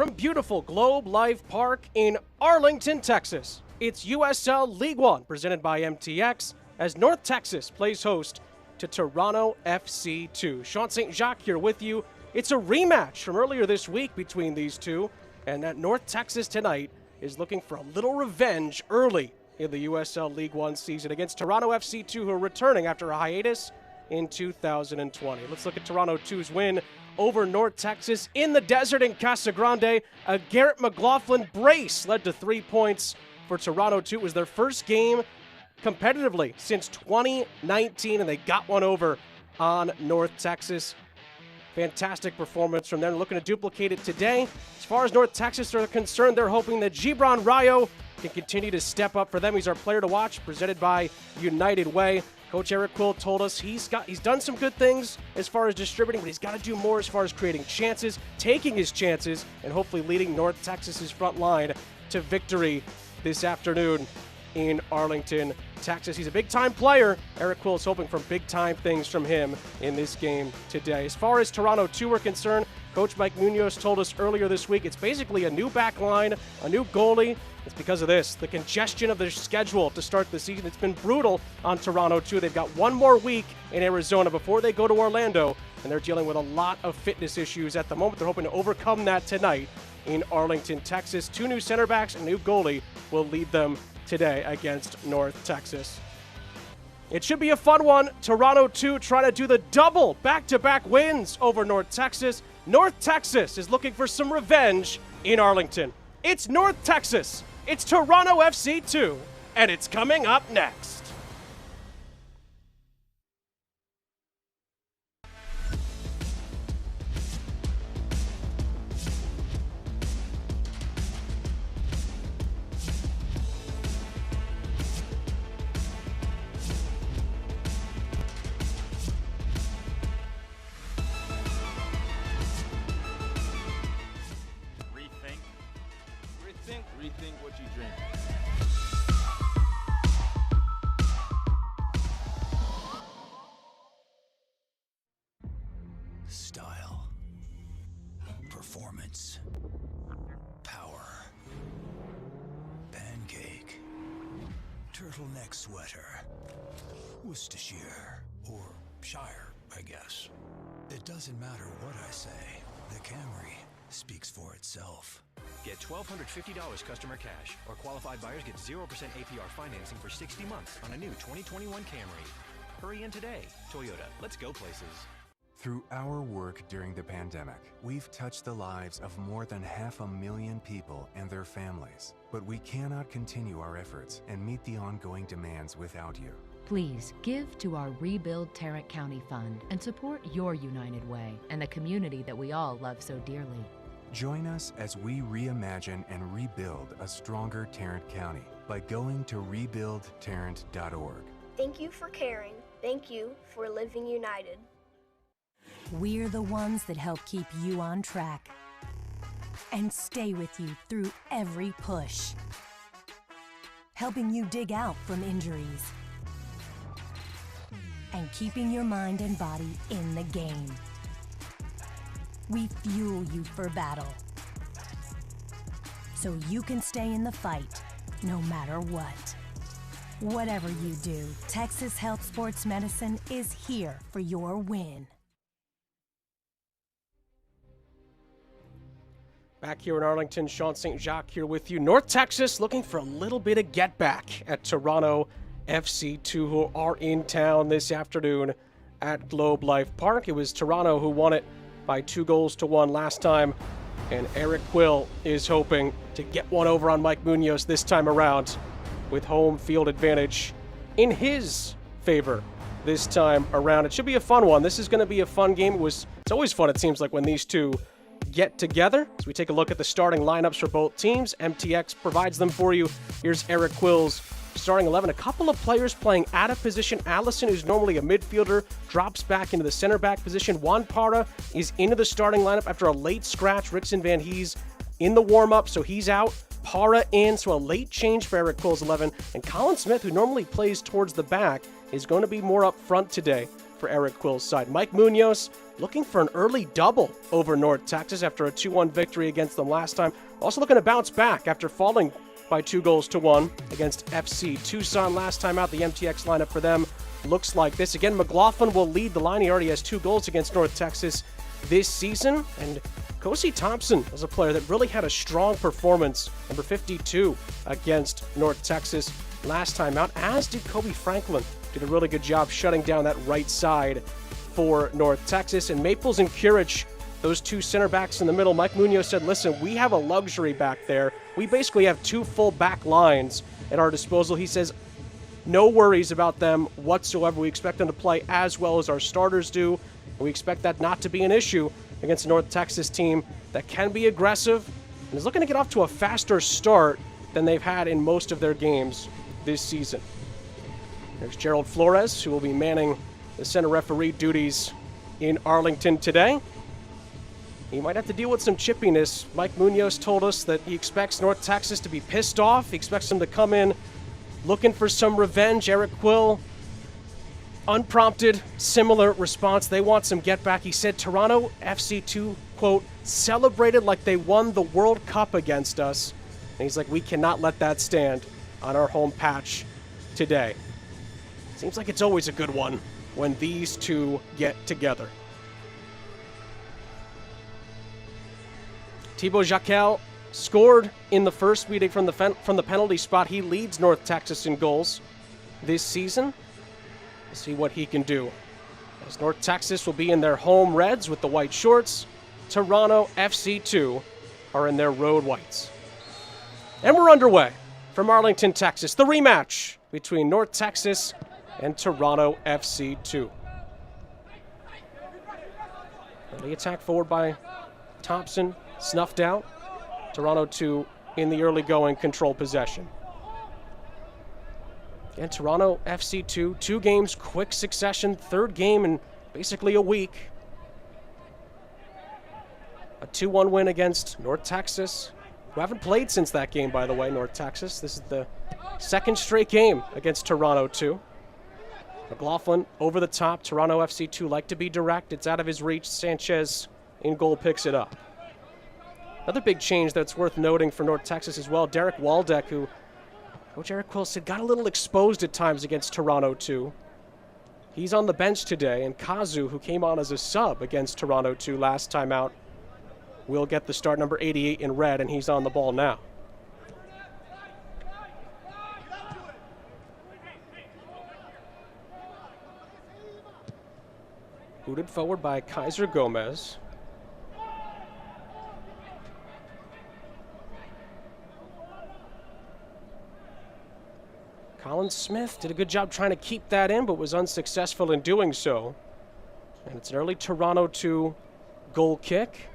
from beautiful Globe Life Park in Arlington, Texas. It's USL League One, presented by MTX, as North Texas plays host to Toronto FC 2. Sean St. Jacques here with you. It's a rematch from earlier this week between these two, and that North Texas tonight is looking for a little revenge early in the USL League One season against Toronto FC 2, who are returning after a hiatus in 2020. Let's look at Toronto 2's win over North Texas in the desert in Casa Grande. A Garrett McLaughlin brace led to 3 points for Toronto 2. It was their first game competitively since 2019, and they got one over on North Texas. Fantastic performance from them. Looking to duplicate it today. As far as North Texas are concerned, they're hoping that Gibran Rayo can continue to step up for them. He's our player to watch, presented by United Way. Coach Eric Quill told us he's done some good things as far as distributing, but he's got to do more as far as creating chances, taking his chances, and hopefully leading North Texas's front line to victory this afternoon in Arlington, Texas. He's a big-time player. Eric Quill is hoping for big-time things from him in this game today. As far as Toronto 2 are concerned, Coach Mike Munoz told us earlier this week it's basically a new back line, a new goalie. It's because of this, the congestion of their schedule to start the season. It's been brutal on Toronto 2. They've got one more week in Arizona before they go to Orlando, and they're dealing with a lot of fitness issues at the moment. They're hoping to overcome that tonight in Arlington, Texas. 2 new center backs and a new goalie will lead them today against North Texas. It should be a fun one. Toronto 2 trying to do the double back-to-back wins over North Texas. North Texas is looking for some revenge in Arlington. It's North Texas. It's Toronto FC 2, and it's coming up next. Rethink what you drink. Style, performance, power, pancake, turtleneck sweater, Worcestershire, or Shire, I guess. It doesn't matter what I say, the Camry speaks for itself. Get $1,250 customer cash, or qualified buyers get 0% APR financing for 60 months on a new 2021 Camry. Hurry in today. Toyota, let's go places. Through our work during the pandemic, we've touched the lives of more than 500,000 people and their families. But we cannot continue our efforts and meet the ongoing demands without you. Please give to our Rebuild Tarrant County Fund and support your United Way and the community that we all love so dearly. Join us as we reimagine and rebuild a stronger Tarrant County by going to rebuildtarrant.org. Thank you for caring. Thank you for living united. We're the ones that help keep you on track and stay with you through every push, helping you dig out from injuries and keeping your mind and body in the game. We fuel you for battle, so you can stay in the fight, no matter what. Whatever you do, Texas Health Sports Medicine is here for your win. Back here in Arlington, Sean St. Jacques here with you. North Texas looking for a little bit of get back at Toronto FC 2, who are in town this afternoon at Globe Life Park. It was Toronto who won it by 2-1 last time, and Eric Quill is hoping to get one over on Mike Munoz this time around with home field advantage in his favor this time around. It should be a fun one. This is going to be a fun game. It's always fun, it seems like, when these two get together. As we take a look at the starting lineups for both teams, MTX provides them for you. Here's Eric Quill's starting 11. A couple of players playing out of position. Allison, who's normally a midfielder, drops back into the center back position. Juan Parra is into the starting lineup after a late scratch. Rickson Van Hees in the warm-up, so he's out. Parra in, so a late change for Eric Quill's 11. And Colin Smith, who normally plays towards the back, is going to be more up front today for Eric Quill's side. Mike Munoz looking for an early double over North Texas after a 2-1 victory against them last time. Also looking to bounce back after falling by 2-1 against FC Tucson last time out. The MTX lineup for them looks like this. Again, McLaughlin will lead the line. He already has 2 goals against North Texas this season. And Kosi Thompson is a player that really had a strong performance, number 52, against North Texas last time out, as did Kobe Franklin. Did a really good job shutting down that right side for North Texas. And Maples and Curich, those 2 center backs in the middle, Mike Munoz said, listen, we have a luxury back there. We basically have 2 full back lines at our disposal. He says, no worries about them whatsoever. We expect them to play as well as our starters do. And we expect that not to be an issue against a North Texas team that can be aggressive and is looking to get off to a faster start than they've had in most of their games this season. There's Gerald Flores, who will be manning the center referee duties in Arlington today. He might have to deal with some chippiness. Mike Munoz told us that he expects North Texas to be pissed off. He expects them to come in looking for some revenge. Eric Quill, unprompted, similar response. They want some get back. He said Toronto FC2, quote, celebrated like they won the World Cup against us. And he's like, we cannot let that stand on our home patch today. Seems like it's always a good one when these two get together. Thibaut Jacquel scored in the first meeting from the penalty spot. He leads North Texas in goals this season. We'll see what he can do, as North Texas will be in their home reds with the white shorts. Toronto FC2 are in their road whites. And we're underway from Arlington, Texas. The rematch between North Texas and Toronto FC2. Early attack forward by Thompson, snuffed out. Toronto 2 in the early going, control possession. And Toronto FC2, 2 games, quick succession, 3rd game in basically a week. A 2-1 win against North Texas, who haven't played since that game, by the way, North Texas. This is the 2nd straight game against Toronto 2. McLaughlin over the top. Toronto FC2 like to be direct. It's out of his reach. Sanchez in goal picks it up. Another big change that's worth noting for North Texas as well, Derek Waldeck, who Coach Eric Quill said got a little exposed at times against Toronto 2. He's on the bench today, and Kazu, who came on as a sub against Toronto 2 last time out, will get the start, number 88 in red, and he's on the ball now. Booted forward by Kaiser Gomez. Colin Smith did a good job trying to keep that in, but was unsuccessful in doing so. And it's an early Toronto 2 goal kick.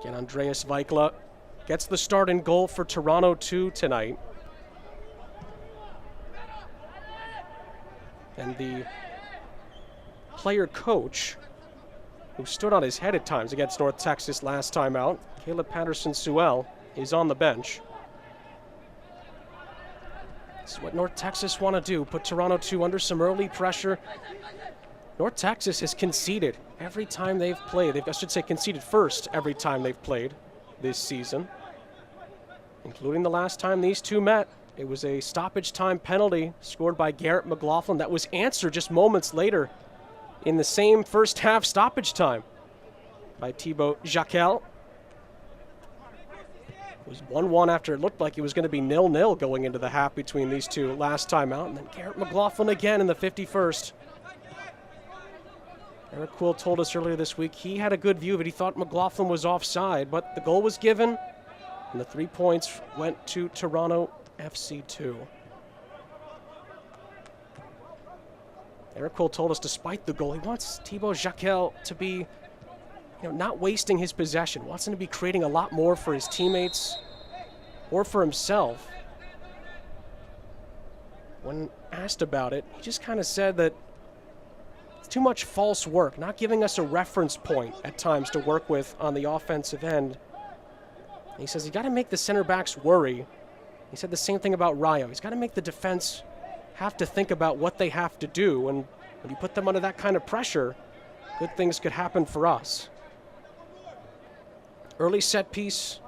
Again, Andreas Weikla gets the start in goal for Toronto 2 tonight. And the player coach, who stood on his head at times against North Texas last time out, Caleb Patterson-Sewell, is on the bench. This is what North Texas want to do, put Toronto 2 under some early pressure. North Texas has conceded every time they've played. I should say conceded first every time they've played this season, including the last time these two met. It was a stoppage time penalty scored by Garrett McLaughlin that was answered just moments later in the same first half stoppage time by Thibaut Jacquel. It was 1-1 after it looked like it was going to be 0-0 going into the half between these two last time out. And then Garrett McLaughlin again in the 51st. Eric Quill told us earlier this week he had a good view of it. He thought McLaughlin was offside, but the goal was given, and the 3 points went to Toronto FC2. Eric Quill told us despite the goal, he wants Thibaut Jacquel to be not wasting his possession, wants him to be creating a lot more for his teammates or for himself. When asked about it, he just kind of said that too much false work, not giving us a reference point at times to work with on the offensive end. He says you got to make the center backs worry. He said the same thing about Rayo. He's got to make the defense have to think about what they have to do, and when you put them under that kind of pressure, good things could happen for us. Early set piece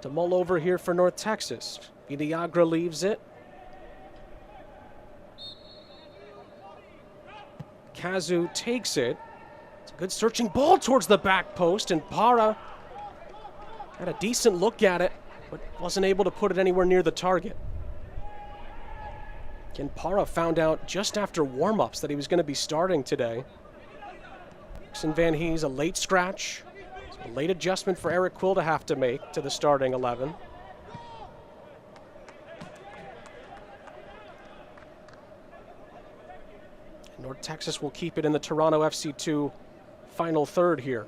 to mull over here for North Texas. Vidagra leaves it. Kazu takes it. It's a good searching ball towards the back post, and Para had a decent look at it, but wasn't able to put it anywhere near the target. Again, Para found out just after warm-ups that he was going to be starting today. Dixon Van Hees, a late scratch. A late adjustment for Eric Quill to have to make to the starting 11. North Texas will keep it in the Toronto FC2 final third here.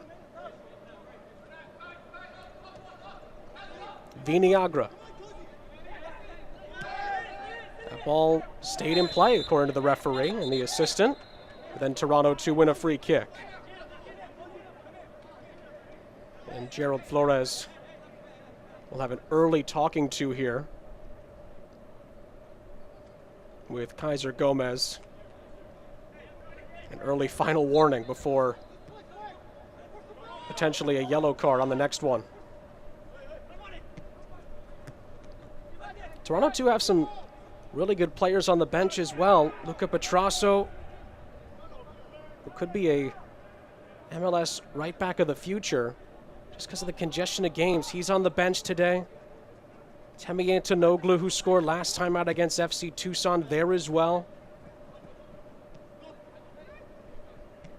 Vidagra. That ball stayed in play according to the referee and the assistant. Then Toronto to win a free kick. And Gerald Flores will have an early talking to here with Kaiser Gomez. An early final warning before potentially a yellow card on the next one. Toronto too have some really good players on the bench as well. Luca Petrasso, who could be a MLS right back of the future. Just because of the congestion of games, he's on the bench today. Temi Antonoglu, who scored last time out against FC Tucson, there as well.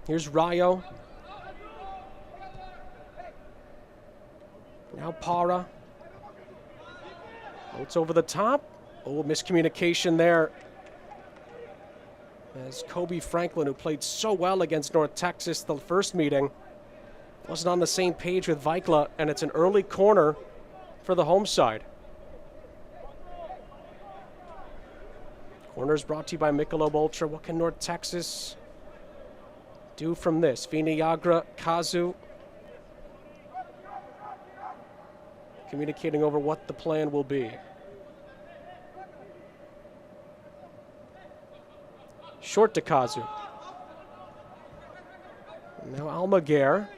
Here's Rayo. Now Para. Oh, it's over the top. Oh, miscommunication there. As Kobe Franklin, who played so well against North Texas the first meeting, wasn't on the same page with Vikla, and it's an early corner for the home side. Corners brought to you by Michelob Ultra. What can North Texas do from this? Vidagra, Kazu communicating over what the plan will be. Short to Kazu. Now Almaguer.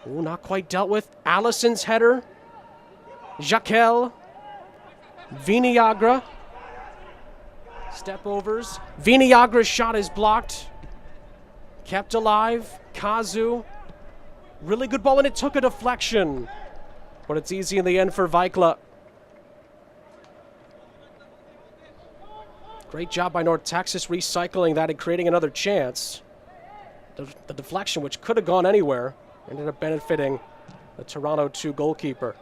Ooh, not quite dealt with. Allison's header. Jaquel. Vidagra. Step overs. Vidagra's shot is blocked. Kept alive. Kazu. Really good ball, and it took a deflection. But it's easy in the end for Vikla. Great job by North Texas recycling that and creating another chance. The deflection, which could have gone anywhere, ended up benefiting the Toronto 2 goalkeeper.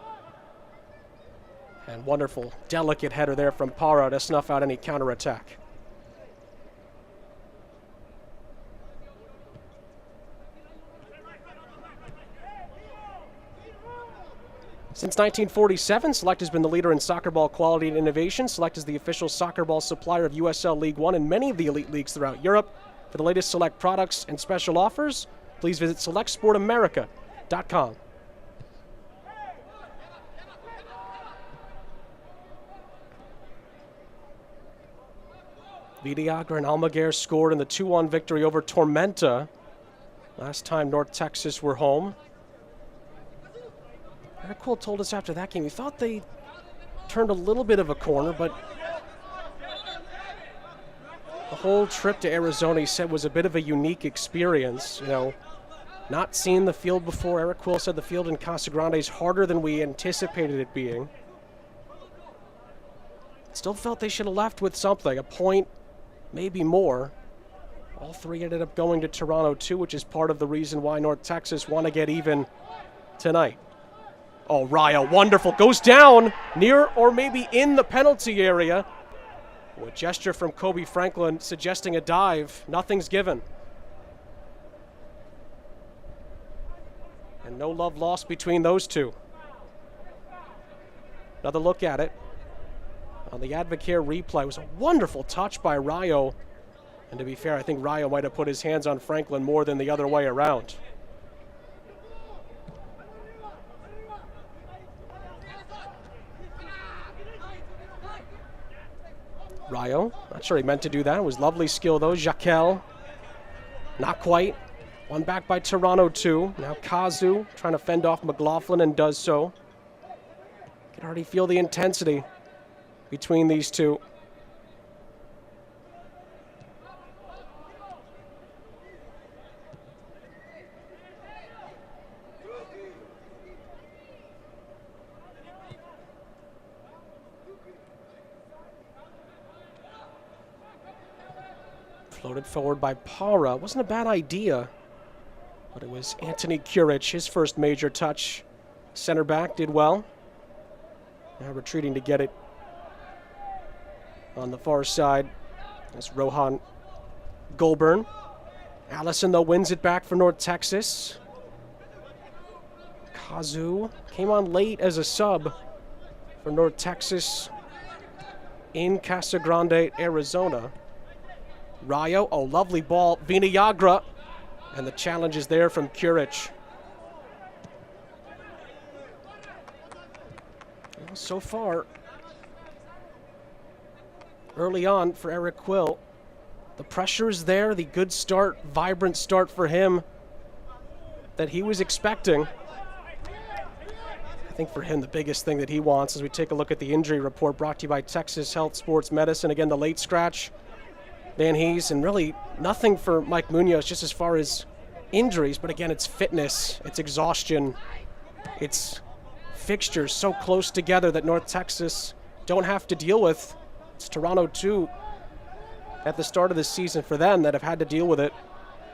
And wonderful, delicate header there from Para to snuff out any counterattack. Since 1947, Select has been the leader in soccer ball quality and innovation. Select is the official soccer ball supplier of USL League One and many of the elite leagues throughout Europe. For the latest Select products and special offers, please visit selectsportamerica.com. Vidagra and Almaguer scored in the 2-1 victory over Tormenta last time North Texas were home. Eric Quill told us after that game he thought they turned a little bit of a corner, but the whole trip to Arizona, he said, was a bit of a unique experience. You know, not seeing the field before. Eric Quill said the field in Casa Grande is harder than we anticipated it being. Still felt they should have left with something, a point, maybe more. All three ended up going to Toronto too, which is part of the reason why North Texas want to get even tonight. Oh, Rayo, wonderful. Goes down near or maybe in the penalty area. A gesture from Kobe Franklin suggesting a dive. Nothing's given. And no love lost between those two. Another look at it. On the Advocare replay, it was a wonderful touch by Rayo And to be fair, I think Rayo might have put his hands on Franklin more than the other way around. Rayo, not sure he meant to do that. It was lovely skill though. Jaquel, not quite. One back by Toronto 2. Now Kazu trying to fend off McLaughlin and does so. Can already feel the intensity between these two. Floated forward by Para. Wasn't a bad idea, but it was Anthony Kuric, his first major touch. Center back did well. Now retreating to get it on the far side. That's Rohan Goulburn. Allison, though, wins it back for North Texas. Kazu came on late as a sub for North Texas in Casa Grande, Arizona. Rayo, oh, lovely ball. Vinayagra, and the challenge is there from Kuric. Well, so far, early on for Eric Quill, the pressure is there, the good start, vibrant start for him that he was expecting. I think for him, the biggest thing that he wants as we take a look at the injury report brought to you by Texas Health Sports Medicine. Again, the late scratch, Van Hees, and really nothing for Mike Munoz just as far as injuries, but again, it's fitness, it's exhaustion, it's fixtures so close together that North Texas don't have to deal with. It's Toronto 2 at the start of the season for them that have had to deal with it.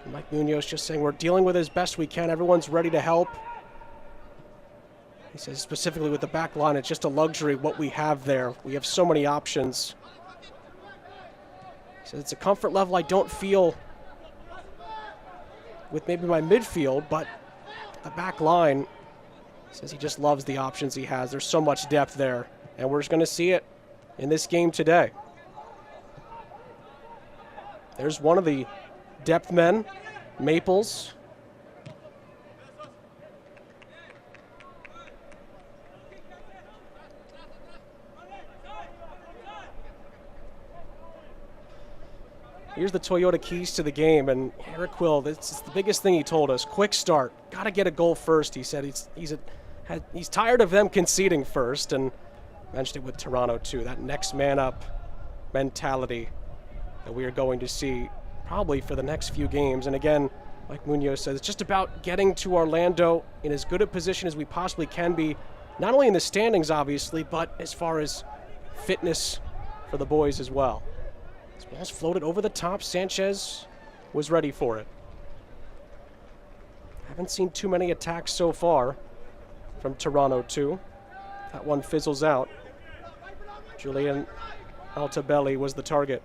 And Mike Munoz just saying we're dealing with it as best we can. Everyone's ready to help. He says specifically with the back line, it's just a luxury what we have there. We have so many options. He says it's a comfort level I don't feel with maybe my midfield, but the back line, he says he just loves the options he has. There's so much depth there, and we're just going to see it in this game today. There's one of the depth men, Maples. Here's the Toyota keys to the game, and Eric Quill, this is the biggest thing he told us. Quick start, got to get a goal first. He said he's tired of them conceding first, and mentioned it with Toronto too. That next man up mentality that we are going to see probably for the next few games. And again, like Munoz says, it's just about getting to Orlando in as good a position as we possibly can be, not only in the standings obviously, but as far as fitness for the boys as well. This ball's floated over the top. Sanchez was ready for it. Haven't seen too many attacks so far from Toronto 2. That one fizzles out. Julian Altabelli was the target.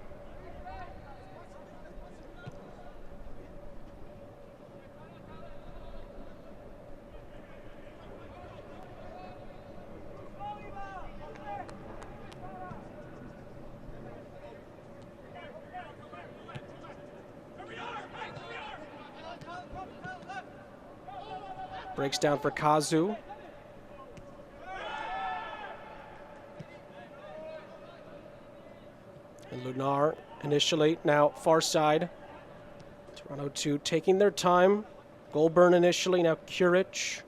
Breaks down for Kazu. And Lunar initially, now far side. Toronto 2 taking their time. Goulburn initially, now Kuric.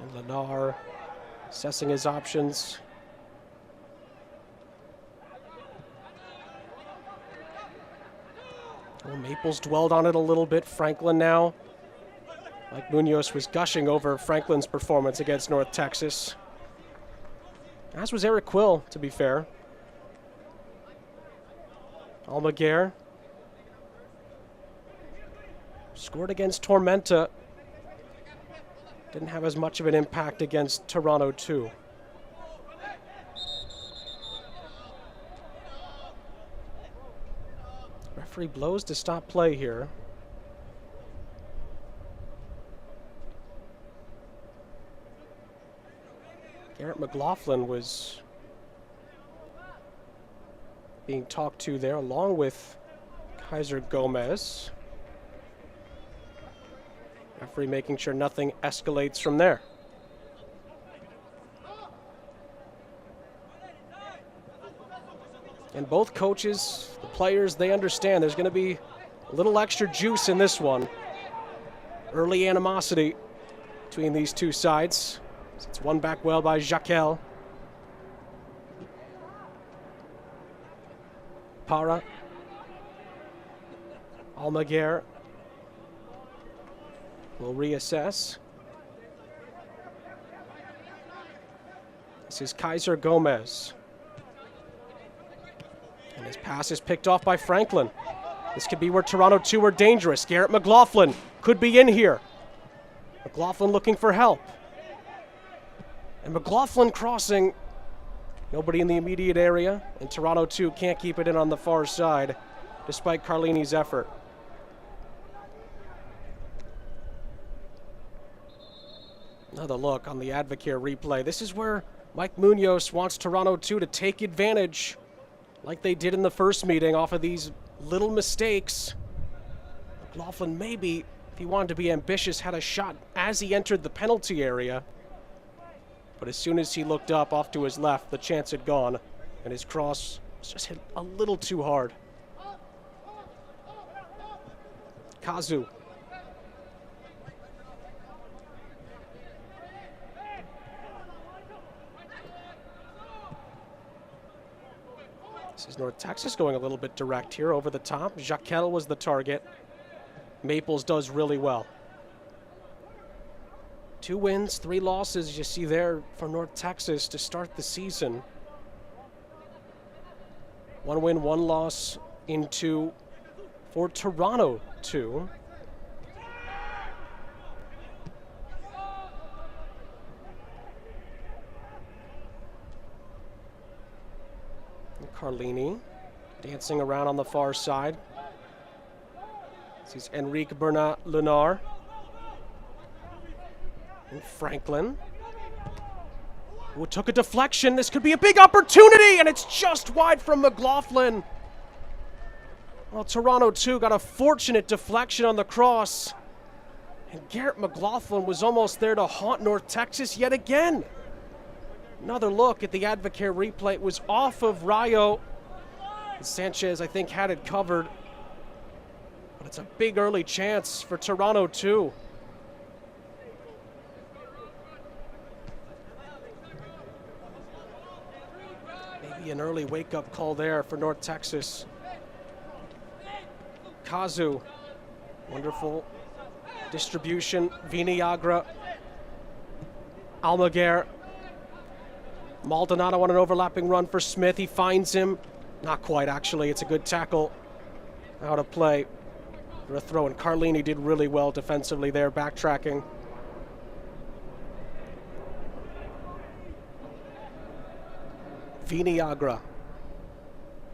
And Lunar assessing his options. Well, Maples dwelled on it a little bit. Franklin now. Like Munoz was gushing over Franklin's performance against North Texas. As was Eric Quill, to be fair. Almaguer scored against Tormenta. Didn't have as much of an impact against Toronto 2. Referee blows to stop play here. Garrett McLaughlin was being talked to there, along with Kaiser Gomez. Referee making sure nothing escalates from there. And both coaches, the players, they understand there's going to be a little extra juice in this one. Early animosity between these two sides. It's won back well by Jaquel. Para. Almaguer will reassess. This is Kaiser Gomez. And his pass is picked off by Franklin. This could be where Toronto 2 are dangerous. Garrett McLaughlin could be in here. McLaughlin looking for help. And McLaughlin crossing. Nobody in the immediate area. And Toronto 2 can't keep it in on the far side, despite Carlini's effort. Another look on the Advocare replay. This is where Mike Munoz wants Toronto 2 to take advantage, like they did in the first meeting, off of these little mistakes. McLaughlin maybe, if he wanted to be ambitious, had a shot as he entered the penalty area. But as soon as he looked up off to his left, the chance had gone, and his cross was just hit a little too hard. Kazu. This is North Texas going a little bit direct here over the top. Jaquel was the target. Maples does really well. 2 wins, 3 losses, you see there for North Texas to start the season. 1 win, 1 loss in 2 for Toronto 2. Carlini dancing around on the far side. This is Enrique Bernat Lunar. And Franklin, who took a deflection. This could be a big opportunity, and it's just wide from McLaughlin. Well, Toronto 2 got a fortunate deflection on the cross. And Garrett McLaughlin was almost there to haunt North Texas yet again. Another look at the Advocare replay. It was off of Rayo. Sanchez, I think, had it covered. But it's a big early chance for Toronto 2. Maybe an early wake-up call there for North Texas. Kazu. Wonderful distribution. Villagra. Almaguer. Maldonado on an overlapping run for Smith. He finds him. Not quite, actually. It's a good tackle. Out of play for a throw. And Carlini did really well defensively there, backtracking. Villagra.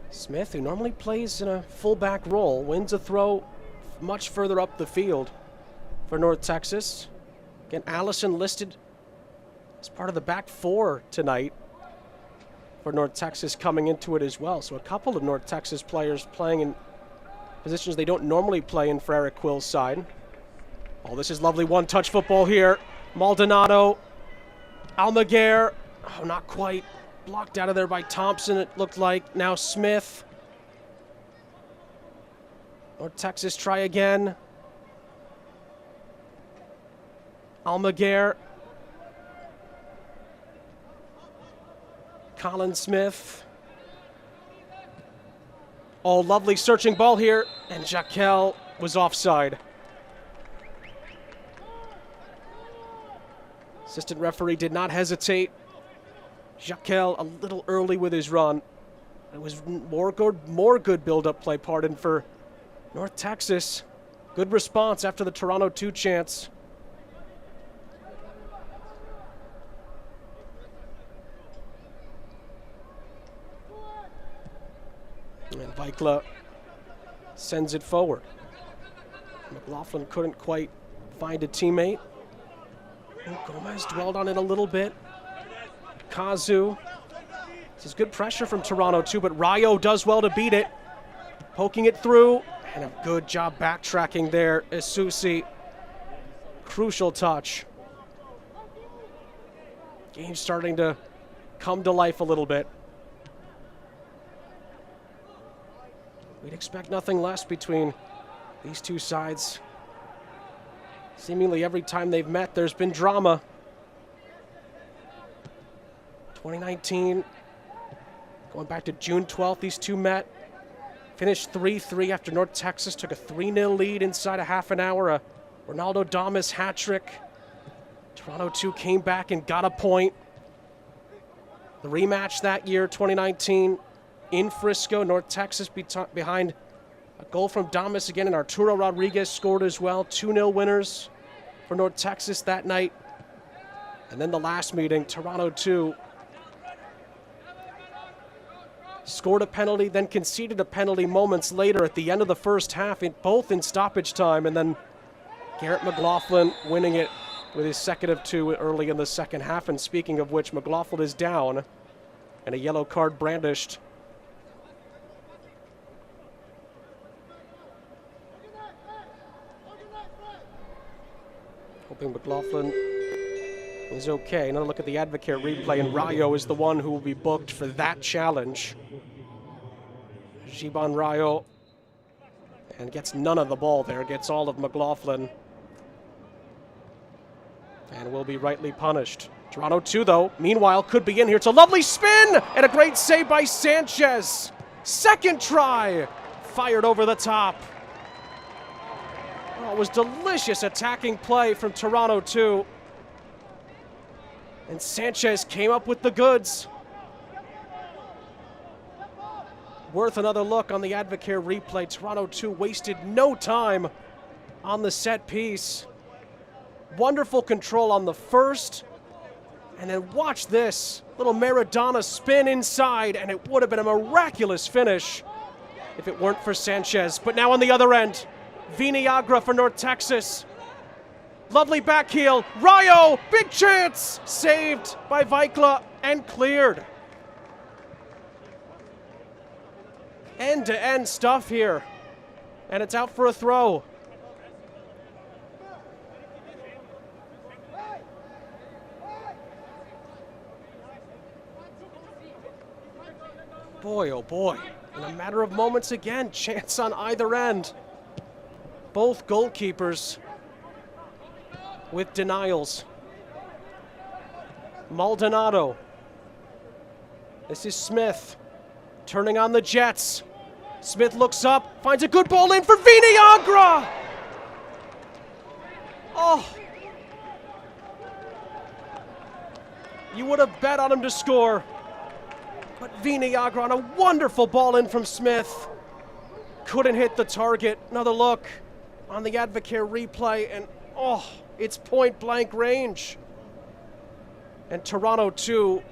Smith, who normally plays in a fullback role, wins a throw much further up the field for North Texas. Again, Allison listed as part of the back 4 tonight for North Texas coming into it as well. So a couple of North Texas players playing in positions they don't normally play in for Eric Quill's side. Oh, this is lovely one-touch football here. Maldonado. Almaguer. Oh, not quite. Blocked out of there by Thompson, it looked like. Now Smith. North Texas try again. Almaguer. Colin Smith. Oh, lovely searching ball here. And Jaquel was offside. Assistant referee did not hesitate. Jaquel a little early with his run. It was more good build-up play, pardon, for North Texas. Good response after the Toronto 2 chance. And Vikla sends it forward. McLaughlin couldn't quite find a teammate. And Gomez dwelled on it a little bit. Kazu. This is good pressure from Toronto too, but Rayo does well to beat it. Poking it through, and a good job backtracking there, Isusi. Crucial touch. Game's starting to come to life a little bit. We'd expect nothing less between these two sides. Seemingly every time they've met, there's been drama. 2019, going back to June 12th, these two met. Finished 3-3 after North Texas took a 3-0 lead inside a half an hour. A Ronaldo Damas hat trick. Toronto 2 came back and got a point. The rematch that year, 2019, in Frisco. North Texas behind a goal from Damas again, and Arturo Rodriguez scored as well. 2-0 winners for North Texas that night. And then the last meeting, Toronto 2 scored a penalty, then conceded a penalty moments later at the end of the first half, both in stoppage time, and then Garrett McLaughlin winning it with his second of 2 early in the second half. And speaking of which, McLaughlin is down and a yellow card brandished. Hoping McLaughlin is okay. Another look at the Advocate replay, and Rayo is the one who will be booked for that challenge. Giban Rayo, and gets none of the ball there, gets all of McLaughlin, and will be rightly punished. Toronto 2, though, meanwhile, could be in here. It's a lovely spin, and a great save by Sanchez. Second try, fired over the top. Oh, it was delicious attacking play from Toronto 2. And Sanchez came up with the goods. Worth another look on the Advocate replay. Toronto 2 wasted no time on the set piece. Wonderful control on the first. And then watch this. Little Maradona spin inside, and it would have been a miraculous finish if it weren't for Sanchez. But now on the other end, Villagra for North Texas. Lovely back heel. Rayo, big chance. Saved by Vaikla and cleared. End-to-end stuff here. And it's out for a throw. Boy, oh boy. In a matter of moments again, chance on either end. Both goalkeepers with denials. Maldonado. This is Smith turning on the Jets. Smith looks up, finds a good ball in for Villagra. Oh. You would have bet on him to score. But Villagra on a wonderful ball in from Smith. Couldn't hit the target. Another look on the Advocate replay, and oh, it's point blank range. And Toronto 2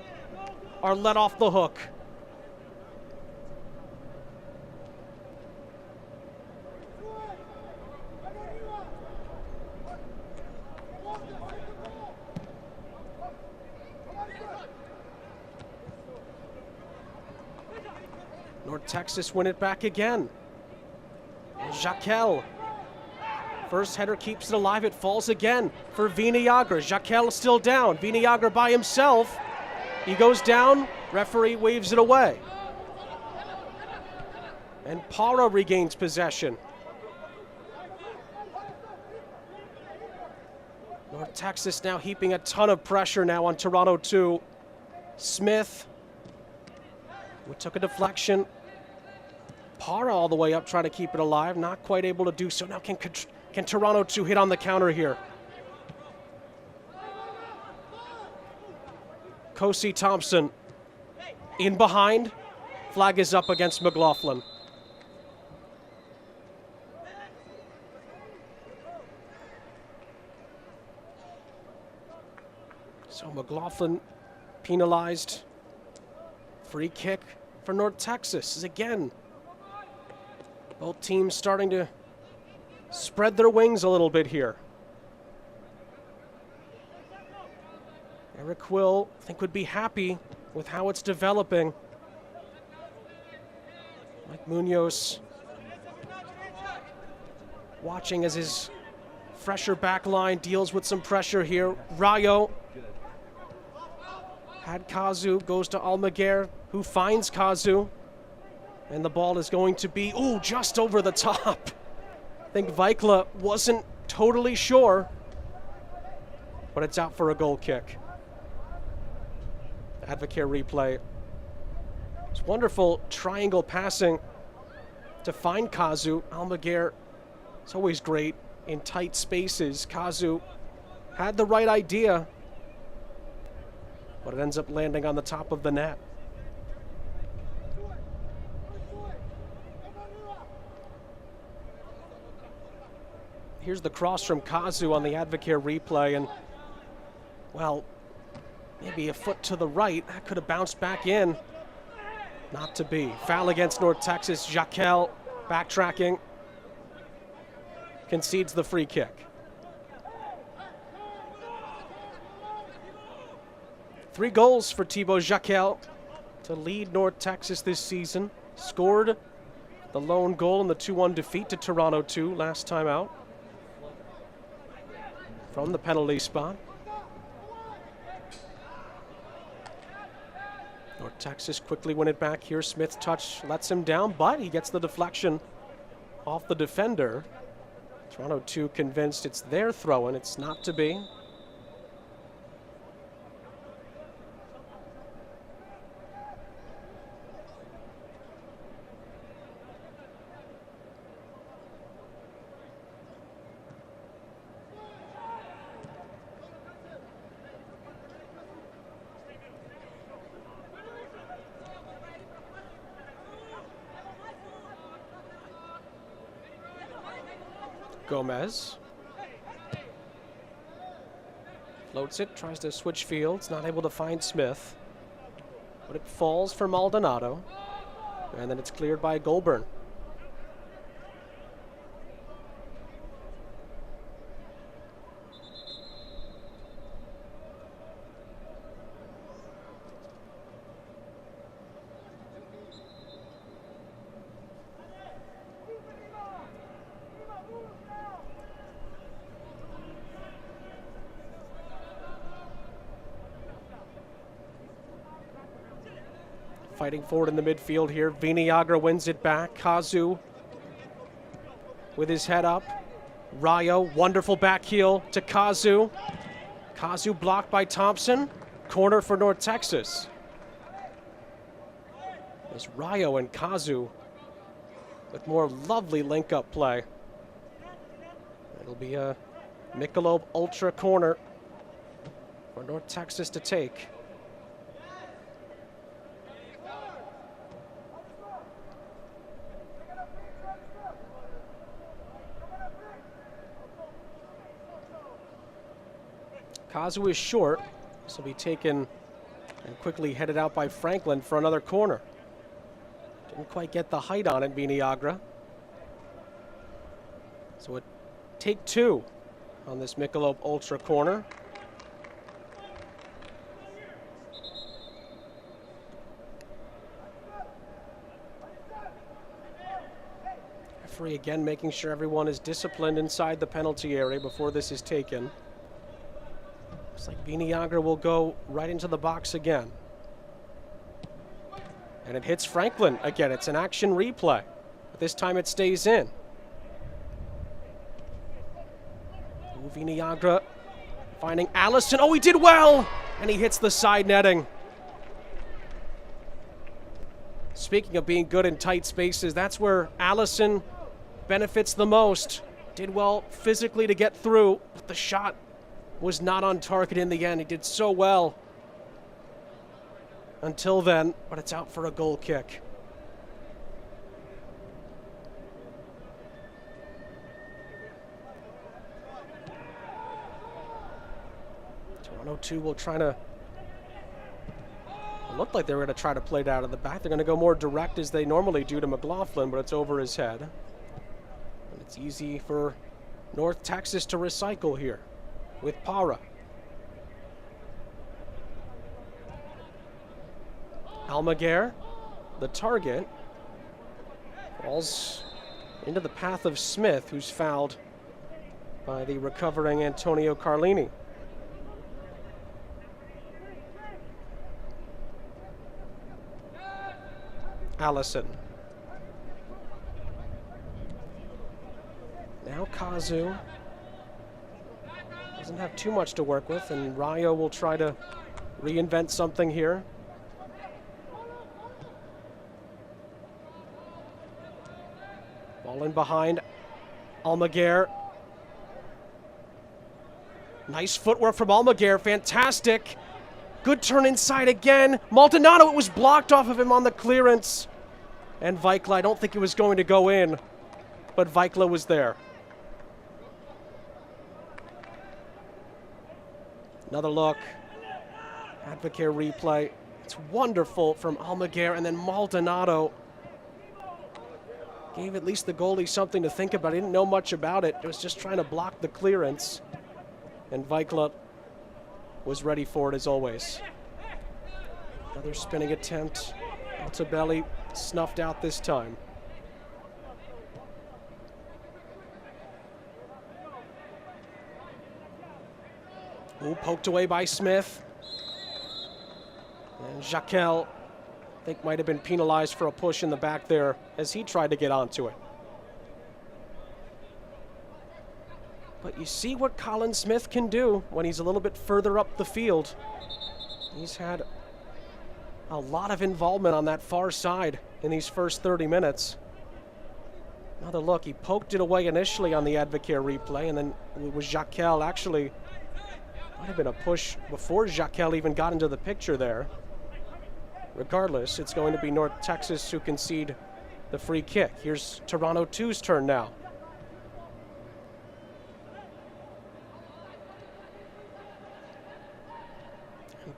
are let off the hook. North Texas win it back again. Jaquel. First header keeps it alive. It falls again for Villagra. Jaquel still down. Villagra by himself. He goes down. Referee waves it away. And Para regains possession. North Texas now heaping a ton of pressure now on Toronto 2. Smith. We took a deflection. Para all the way up, trying to keep it alive. Not quite able to do so. Now can Toronto 2 hit on the counter here? Kosi Thompson in behind. Flag is up against McLaughlin. So McLaughlin penalized. Free kick for North Texas. Again, both teams starting to spread their wings a little bit here. Eric Quill, I think, would be happy with how it's developing. Mike Munoz watching as his fresher back line deals with some pressure here. Rayo had Kazu, goes to Almaguer, who finds Kazu. And the ball is going to be, ooh, just over the top. I think Vikla wasn't totally sure, but it's out for a goal kick. Advocare replay. It's wonderful triangle passing to find Kazu. Almaguer, it's always great in tight spaces. Kazu had the right idea, but it ends up landing on the top of the net. Here's the cross from Kazu on the Advocare replay, and, well, maybe a foot to the right. That could have bounced back in. Not to be. Foul against North Texas. Jaquel backtracking. Concedes the free kick. 3 goals for Thibaut Jaquel to lead North Texas this season. Scored the lone goal in the 2-1 defeat to Toronto 2 last time out from the penalty spot. North Texas quickly win it back here. Smith's touch lets him down, but he gets the deflection off the defender. Toronto 2 convinced it's their throw-in. It's not to be. Gomez floats it, tries to switch fields, not able to find Smith, but it falls for Maldonado, and then it's cleared by Goulburn. Fighting forward in the midfield here. Villagra wins it back. Kazu with his head up. Rayo, wonderful back heel to Kazu. Kazu blocked by Thompson. Corner for North Texas. There's Rayo and Kazu with more lovely link-up play. It'll be a Michelob Ultra corner for North Texas to take. Kazu is short. This will be taken and quickly headed out by Franklin for another corner. Didn't quite get the height on it, Villagra. So it take 2 on this Michelob Ultra corner. Referee again making sure everyone is disciplined inside the penalty area before this is taken. Looks like Villagra will go right into the box again. And it hits Franklin again. It's an action replay. But this time it stays in. Villagra finding Allison. Oh, he did well! And he hits the side netting. Speaking of being good in tight spaces, that's where Allison benefits the most. Did well physically to get through, but the shot was not on target in the end. He did so well until then, but it's out for a goal kick. Toronto 2 will try to, it looked like they were going to try to play it out of the back. They're going to go more direct as they normally do to McLaughlin, but it's over his head. And it's easy for North Texas to recycle here with Para. Almaguer, the target, falls into the path of Smith, who's fouled by the recovering Antonio Carlini. Allison. Now Kazu doesn't have too much to work with, and Rayo will try to reinvent something here. Ball in behind Almaguer. Nice footwork from Almaguer, fantastic. Good turn inside again. Maldonado, it was blocked off of him on the clearance. And Vikla, I don't think it was going to go in, but Vikla was there. Another look. Advocare replay. It's wonderful from Almaguer, and then Maldonado gave at least the goalie something to think about. He didn't know much about it. He was just trying to block the clearance. And Vikla was ready for it as always. Another spinning attempt. Altabelli snuffed out this time. Ooh, poked away by Smith. And Jaquel, I think, might have been penalized for a push in the back there as he tried to get onto it. But you see what Colin Smith can do when he's a little bit further up the field. He's had a lot of involvement on that far side in these first 30 minutes. Another look, he poked it away initially on the Advocare replay, and then it was Jaquel. Actually, might have been a push before Jaquel even got into the picture there. Regardless, it's going to be North Texas who concede the free kick. Here's Toronto 2's turn now.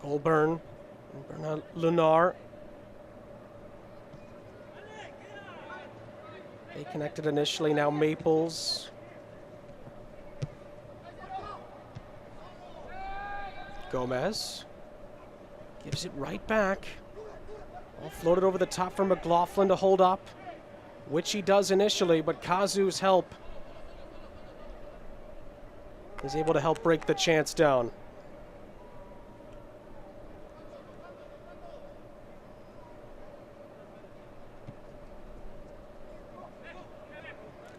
Goulburn, Bernard Lunar. They connected initially, now Maples. Gomez gives it right back. All floated over the top for McLaughlin to hold up, which he does initially, but Kazu's help is able to help break the chance down.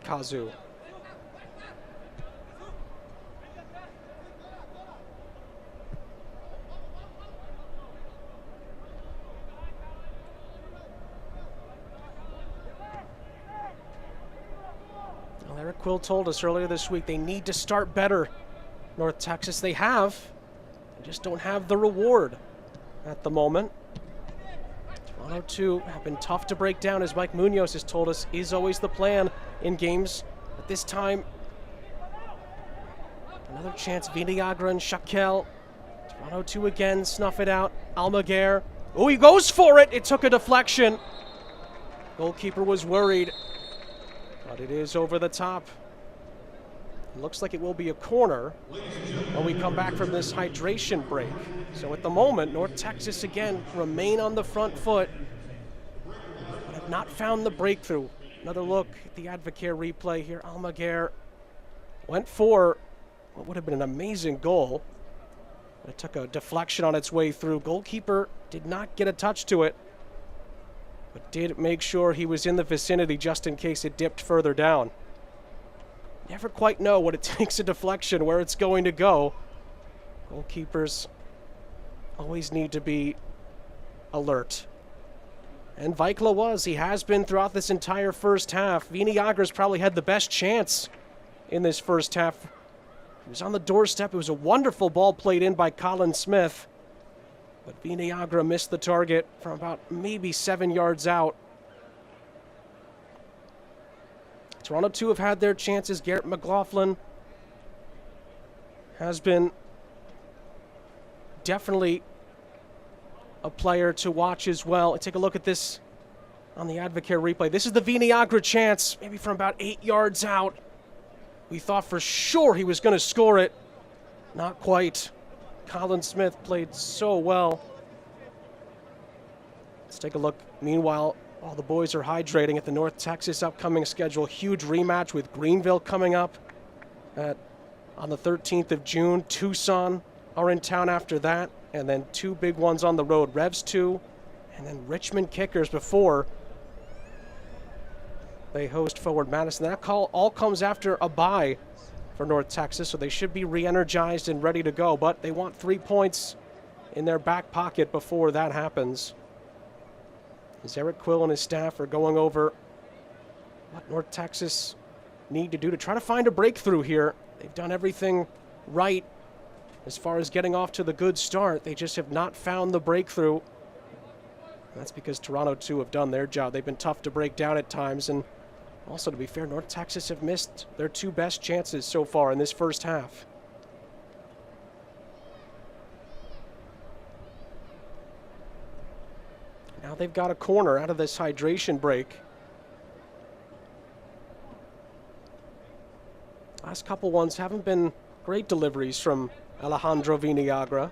Kazu. Well, Eric Quill told us earlier this week they need to start better. North Texas, they have. They just don't have the reward at the moment. Toronto 2 have been tough to break down, as Mike Munoz has told us is always the plan in games. But this time, another chance. Villagra and Jaquel. Toronto 2 again, snuff it out. Almaguer. Oh, he goes for it. It took a deflection. Goalkeeper was worried, but it is over the top. It looks like it will be a corner when we come back from this hydration break. So at the moment, North Texas again remain on the front foot, but have not found the breakthrough. Another look at the Advocare replay here. Almaguer went for what would have been an amazing goal. It took a deflection on its way through. Goalkeeper did not get a touch to it, but did make sure he was in the vicinity just in case it dipped further down. Never quite know what it takes a deflection, where it's going to go. Goalkeepers always need to be alert. And Vikla was. He has been throughout this entire first half. Villagra's probably had the best chance in this first half. He was on the doorstep. It was a wonderful ball played in by Colin Smith. But Villagra missed the target from about maybe 7 yards out. Toronto 2 have had their chances. Garrett McLaughlin has been definitely a player to watch as well. Take a look at this on the Advocare replay. This is the Villagra chance, maybe from about 8 yards out. We thought for sure he was going to score it. Not quite. Colin Smith played so well. Let's take a look. Meanwhile, while the boys are hydrating at the North Texas upcoming schedule, huge rematch with Greenville coming up on the 13th of June. Tucson are in town after that, and then two big ones on the road, Revs 2, and then Richmond Kickers before they host Forward Madison. That call all comes after a bye for North Texas, so they should be re-energized and ready to go, but they want 3 points in their back pocket before that happens. As Eric Quill and his staff are going over what North Texas need to do to try to find a breakthrough here. They've done everything right as far as getting off to the good start. They just have not found the breakthrough. That's because Toronto 2 have done their job. They've been tough to break down at times, and also, to be fair, North Texas have missed their two best chances so far in this first half. Now they've got a corner out of this hydration break. Last couple ones haven't been great deliveries from Alejandro Villagra.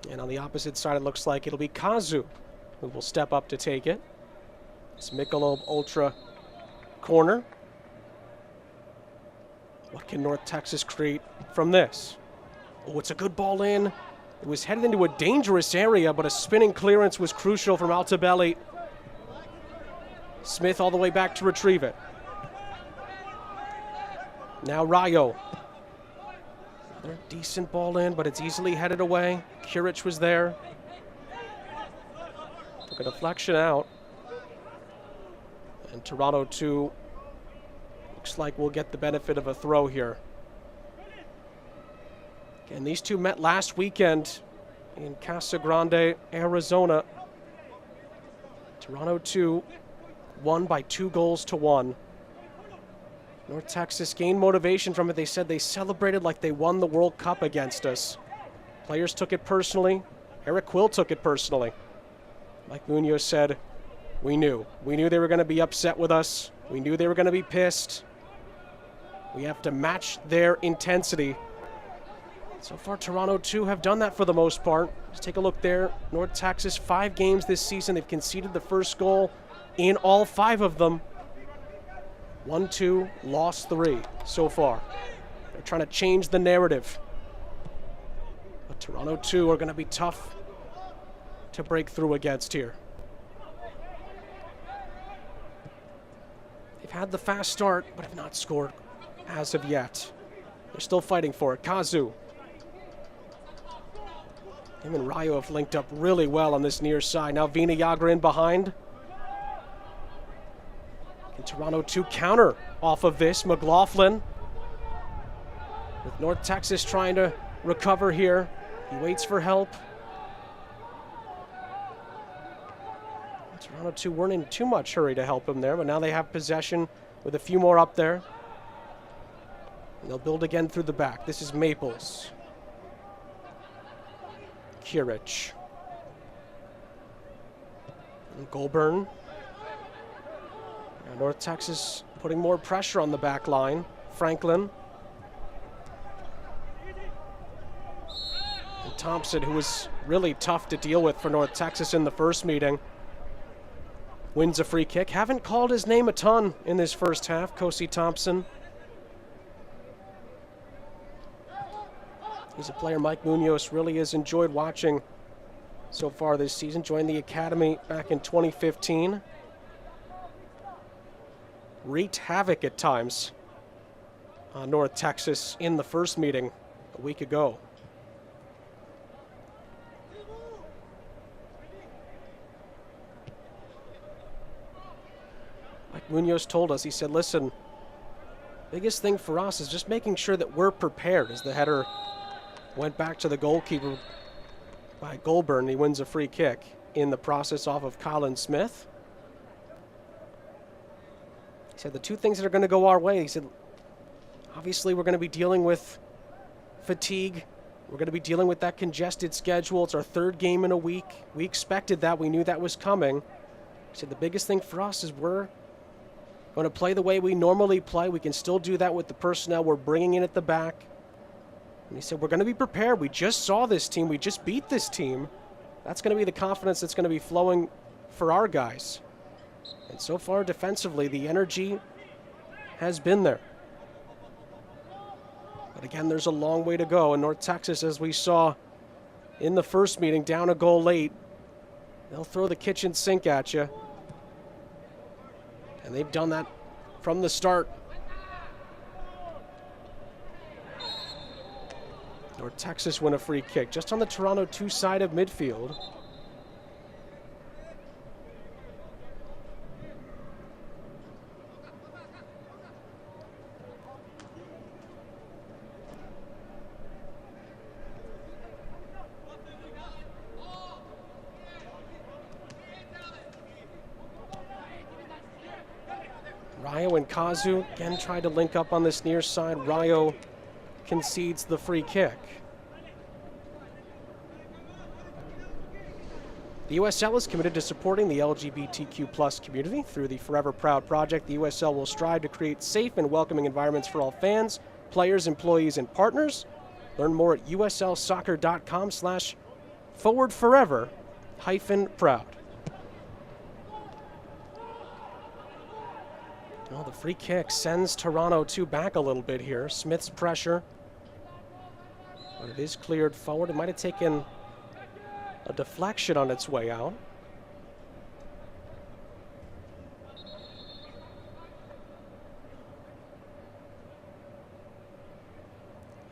And on the opposite side, it looks like it'll be Kazu who will step up to take it. It's Michelob Ultra corner. What can North Texas create from this? Oh, it's a good ball in. It was headed into a dangerous area, but a spinning clearance was crucial from Altabelli. Smith all the way back to retrieve it. Now Rayo. Another decent ball in, but it's easily headed away. Kurich was there. Took a deflection out. And Toronto 2 looks like we'll get the benefit of a throw here. Again, these two met last weekend in Casa Grande, Arizona. Toronto 2 won by 2-1. North Texas gained motivation from it. They said they celebrated like they won the World Cup against us. Players took it personally. Eric Quill took it personally. Mike Munoz said, we knew. We knew they were going to be upset with us. We knew they were going to be pissed. We have to match their intensity. So far, Toronto 2 have done that for the most part. Just take a look there. North Texas, 5 games this season. They've conceded the first goal in all 5 of them. 1-2, lost 3 so far. They're trying to change the narrative. But Toronto 2 are going to be tough to break through against here. They've had the fast start, but have not scored as of yet. They're still fighting for it. Kazu. Him and Rayo have linked up really well on this near side. Now Villagra in behind. Can Toronto 2 counter off of this? McLaughlin. With North Texas trying to recover here. He waits for help. Toronto 2 weren't in too much hurry to help him there, but now they have possession with a few more up there. And they'll build again through the back. This is Maples. Kurich. And Goulburn. Now North Texas putting more pressure on the back line. Franklin. And Thompson, who was really tough to deal with for North Texas in the first meeting, wins a free kick. Haven't called his name a ton in this first half, Kosi Thompson. He's a player Mike Munoz really has enjoyed watching so far this season. Joined the academy back in 2015. Wreaked havoc at times on North Texas in the first meeting a week ago. Mike Munoz told us, he said, listen, biggest thing for us is just making sure that we're prepared. As the header went back to the goalkeeper by Goulburn, he wins a free kick in the process off of Colin Smith. He said the two things that are going to go our way, he said, obviously we're going to be dealing with fatigue. We're going to be dealing with that congested schedule. It's our 3rd game in a week. We expected that. We knew that was coming. He said the biggest thing for us is we're going to play the way we normally play. We can still do that with the personnel we're bringing in at the back. And he said, we're going to be prepared. We just saw this team. We just beat this team. That's going to be the confidence that's going to be flowing for our guys. And so far, defensively, the energy has been there. But again, there's a long way to go. And North Texas, as we saw in the first meeting, down a goal late, they'll throw the kitchen sink at you. And they've done that from the start. North Texas win a free kick just on the Toronto 2 side of midfield. Rayo and Kazu again tried to link up on this near side. Rayo concedes the free kick. The USL is committed to supporting the LGBTQ+ community. Through the Forever Proud project, the USL will strive to create safe and welcoming environments for all fans, players, employees, and partners. Learn more at uslsoccer.com/forwardforever-proud. Well, the free kick sends Toronto 2 back a little bit here. Smith's pressure. But it is cleared forward. It might have taken a deflection on its way out.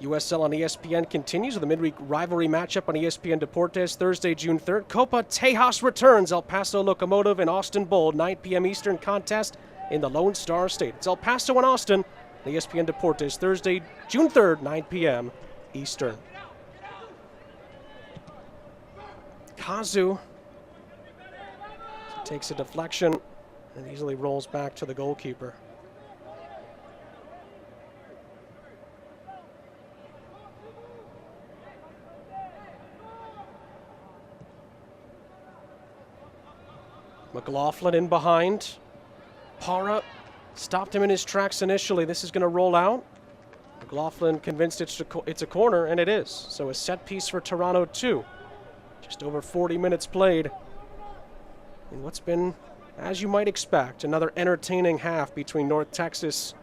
USL on ESPN continues with a midweek rivalry matchup on ESPN Deportes Thursday, June 3rd. Copa Tejas returns. El Paso Locomotive and Austin Bold, 9 p.m. Eastern contest in the Lone Star State. It's El Paso and Austin, ESPN Deportes Thursday, June 3rd, 9 p.m. Eastern. Kazu takes a deflection and easily rolls back to the goalkeeper. McLaughlin in behind. Para stopped him in his tracks initially. This is going to roll out. McLaughlin convinced it's a corner, and it is. So a set piece for Toronto 2. Just over 40 minutes played in what's been, as you might expect, another entertaining half between North Texas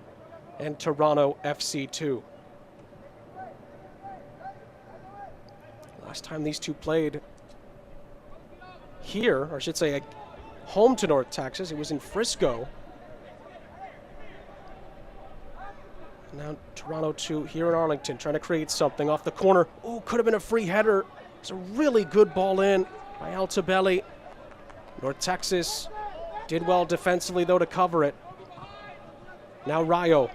and Toronto FC2. Last time these two played here, or I should say home to North Texas, it was in Frisco. Now Toronto 2 here in Arlington, trying to create something off the corner. Oh, could have been a free header. It's a really good ball in by Altabelli. North Texas did well defensively, though, to cover it. Now Rayo.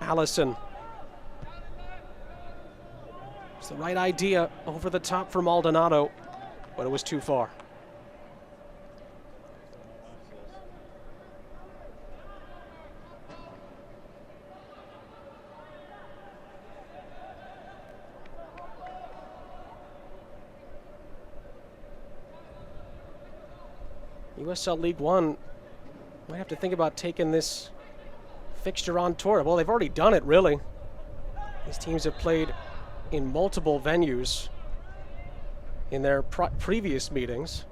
Allison. It's the right idea over the top for Maldonado, but it was too far. USL League One might have to think about taking this fixture on tour. Well, they've already done it, really. These teams have played in multiple venues in their previous meetings,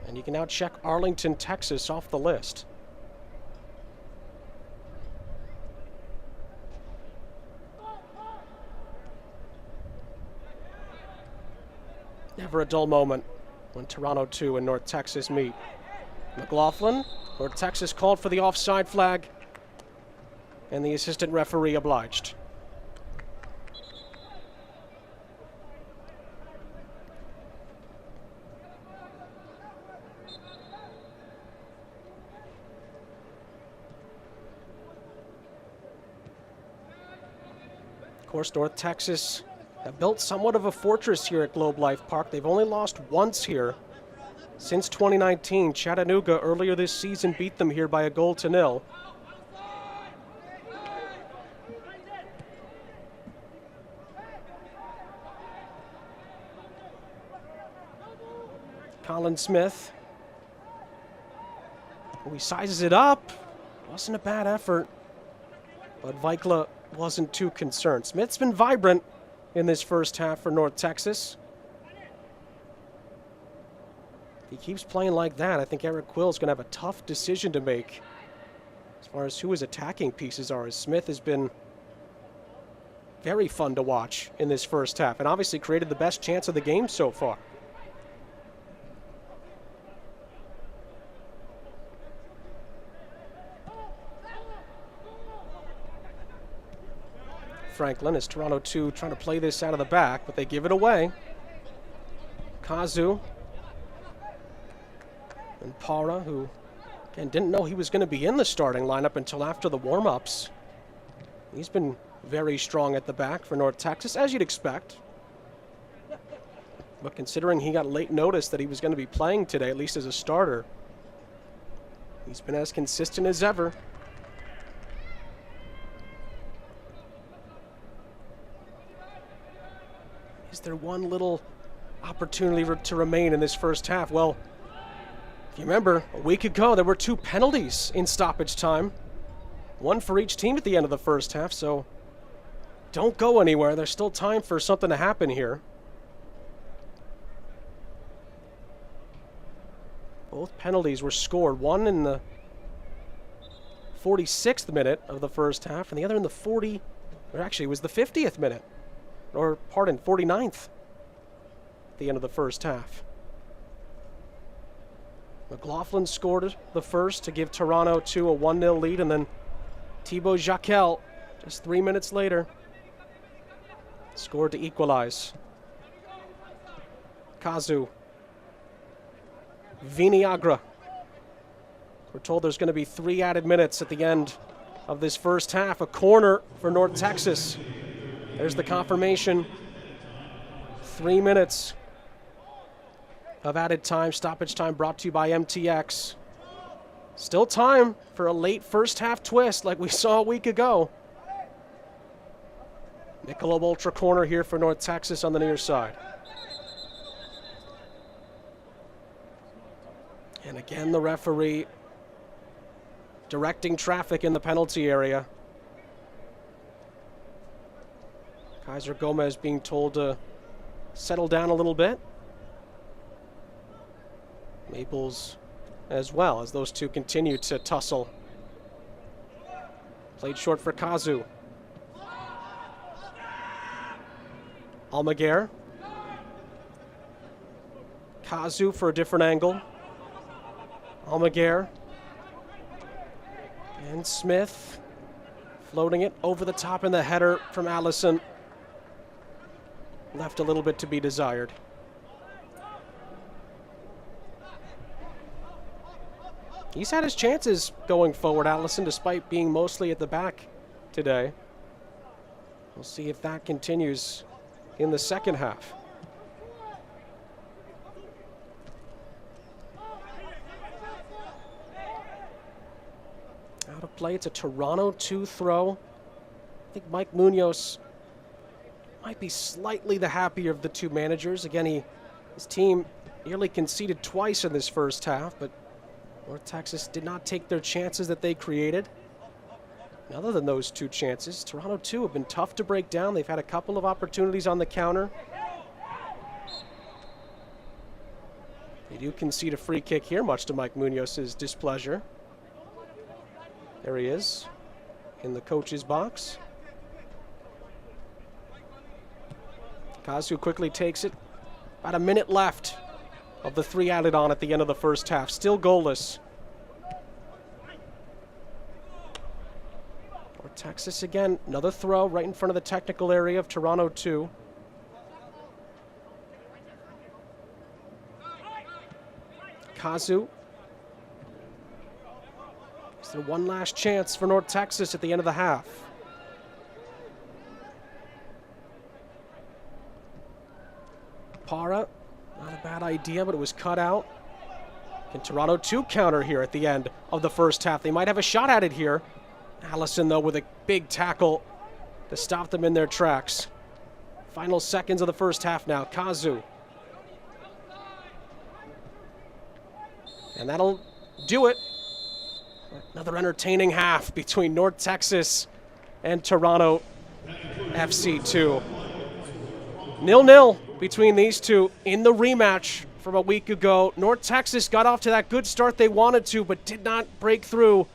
and you can now check Arlington, Texas off the list. Never a dull moment when Toronto 2 and North Texas meet. McLaughlin, North Texas called for the offside flag, and the assistant referee obliged. Of course, North Texas have built somewhat of a fortress here at Globe Life Park. They've only lost once here since 2019. Chattanooga earlier this season beat them here by 1-0. Colin Smith. Oh, he sizes it up. Wasn't a bad effort. But Vikla wasn't too concerned. Smith's been vibrant in this first half for North Texas. If he keeps playing like that, I think Eric Quill's going to have a tough decision to make as far as who his attacking pieces are, as Smith has been very fun to watch in this first half and obviously created the best chance of the game so far. Franklin is Toronto 2 trying to play this out of the back, but they give it away. Kazu and Para, who again didn't know he was going to be in the starting lineup until after the warm-ups. He's been very strong at the back for North Texas, as you'd expect. But considering he got late notice that he was going to be playing today, at least as a starter, he's been as consistent as ever. Is there one little opportunity to remain in this first half? Well, if you remember, a week ago there were 2 penalties in stoppage time. One for each team at the end of the first half, so don't go anywhere. There's still time for something to happen here. Both penalties were scored, one in the 46th minute of the first half and the other in the 50th minute. Or, pardon, 49th at the end of the first half. McLaughlin scored the first to give Toronto 2 a 1-0 lead, and then Thibaut Jacquel, just 3 minutes later, scored to equalize. Kazu. Viniagra. We're told there's going to be 3 added minutes at the end of this first half. A corner for North Texas. There's the confirmation. 3 minutes of added time, stoppage time brought to you by MTX. Still time for a late first half twist like we saw a week ago. Michelob Ultra corner here for North Texas on the near side. And again, the referee directing traffic in the penalty area. Kaiser Gomez being told to settle down a little bit. Maples as well, as those two continue to tussle. Played short for Kazu. Almaguer. Kazu for a different angle. Almaguer. And Smith floating it over the top in the header from Allison. Left a little bit to be desired. He's had his chances going forward, Allison, despite being mostly at the back today. We'll see if that continues in the second half. Out of play, it's a Toronto 2 throw. I think Mike Munoz might be slightly the happier of the two managers. Again, his team nearly conceded twice in this first half, but North Texas did not take their chances that they created. And other than those 2 chances, Toronto 2 have been tough to break down. They've had a couple of opportunities on the counter. They do concede a free kick here, much to Mike Munoz's displeasure. There he is in the coach's box. Kazu quickly takes it. About a minute left of the 3 added on at the end of the first half. Still goalless. North Texas again, another throw right in front of the technical area of Toronto 2. Kazu. Is there one last chance for North Texas at the end of the half? Para, not a bad idea, but it was cut out. Can Toronto 2 counter here at the end of the first half? They might have a shot at it here. Allison, though, with a big tackle to stop them in their tracks. Final seconds of the first half now. Kazu. And that'll do it. Another entertaining half between North Texas and Toronto FC2. 0-0 between these two in the rematch from a week ago. North Texas got off to that good start they wanted to, but did not break through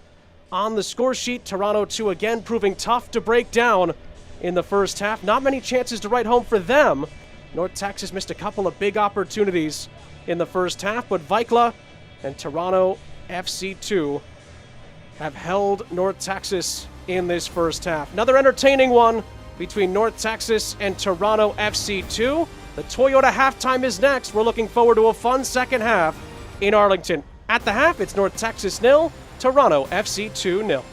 on the score sheet. Toronto 2 again proving tough to break down in the first half. Not many chances to write home for them. North Texas missed a couple of big opportunities in the first half, but Vikla and Toronto FC2 have held North Texas in this first half. Another entertaining one between North Texas and Toronto FC2. The Toyota halftime is next. We're looking forward to a fun second half in Arlington. At the half, it's North Texas 0, Toronto FC2 0.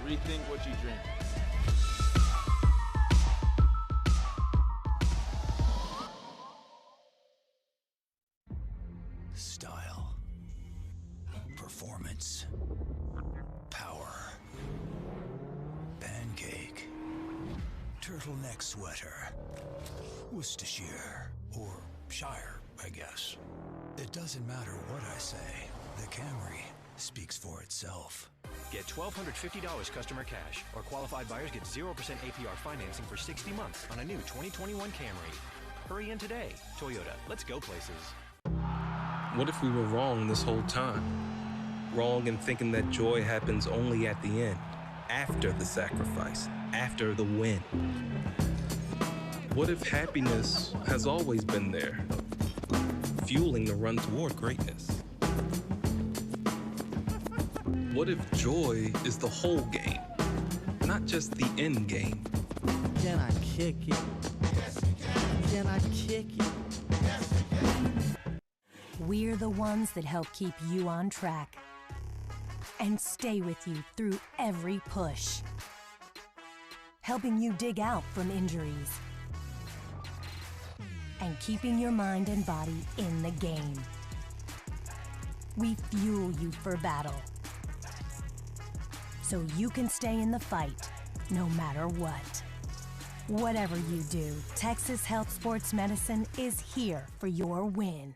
Rethink what you drink. Style. Performance. Power. Pancake. Turtleneck sweater. Worcestershire. Or Shire, I guess. It doesn't matter what I say. The Camry speaks for itself. Get $1,250 customer cash, or qualified buyers get 0% APR financing for 60 months on a new 2021 Camry. Hurry in today. Toyota, let's go places. What if we were wrong this whole time? Wrong in thinking that joy happens only at the end, after the sacrifice, after the win. What if happiness has always been there, fueling the run toward greatness? What if joy is the whole game, not just the end game? Can I kick it? Can I kick it? We're the ones that help keep you on track and stay with you through every push, helping you dig out from injuries and keeping your mind and body in the game. We fuel you for battle, so you can stay in the fight, no matter what. Whatever you do, Texas Health Sports Medicine is here for your win.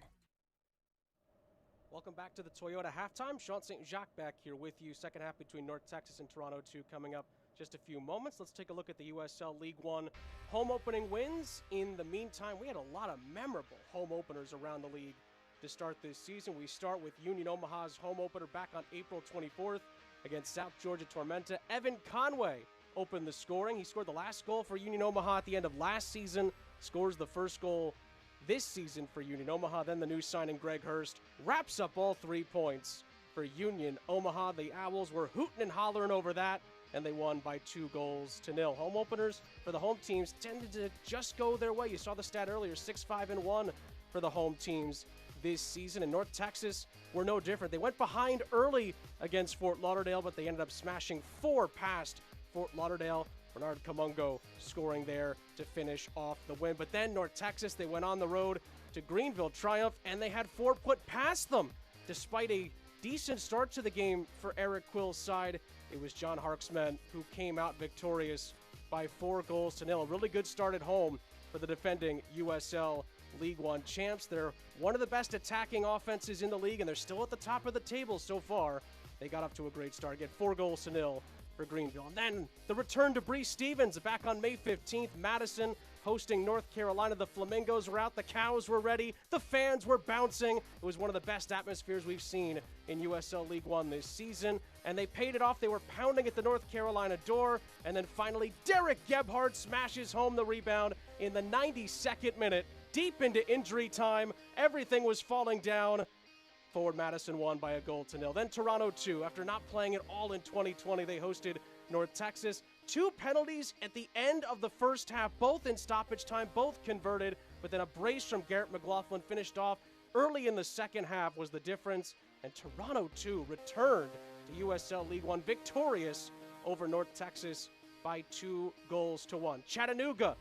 Welcome back to the Toyota halftime. Sean St. Jacques back here with you. Second half between North Texas and Toronto 2 coming up just a few moments. Let's take a look at the USL League One home opening wins. In the meantime, we had a lot of memorable home openers around the league to start this season. We start with Union Omaha's home opener back on April 24th. Against South Georgia Tormenta. Evan Conway opened the scoring. He scored the last goal for Union Omaha at the end of last season. Scores the first goal this season for Union Omaha. Then the new signing Greg Hurst wraps up all 3 points for Union Omaha. The Owls were hooting and hollering over that, and they won by 2-0. Home openers for the home teams tended to just go their way. You saw the stat earlier, 6-5-1 for the home teams this season, and North Texas were no different. They went behind early against Fort Lauderdale, but they ended up smashing 4 past Fort Lauderdale. Bernard Kamungo scoring there to finish off the win. But then North Texas, they went on the road to Greenville Triumph, and they had 4 put past them. Despite a decent start to the game for Eric Quill's side, it was John Harksman who came out victorious by 4-0. A really good start at home for the defending USL League One champs. They're one of the best attacking offenses in the league, and they're still at the top of the table so far. They got up to a great start. Get 4-0 for Greenville. And then the return to Bree Stevens back on May 15th. Madison hosting North Carolina. The Flamingos were out. The Cows were ready. The fans were bouncing. It was one of the best atmospheres we've seen in USL League One this season. And they paid it off. They were pounding at the North Carolina door. And then finally, Derek Gebhardt smashes home the rebound in the 92nd minute. Deep into injury time, everything was falling down. Forward Madison won by 1-0. Then Toronto 2. After not playing at all in 2020, they hosted North Texas. 2 penalties at the end of the first half, both in stoppage time, both converted. But then a brace from Garrett McLaughlin finished off early in the second half was the difference. And Toronto 2 returned to USL League One victorious over North Texas by 2-1. Chattanooga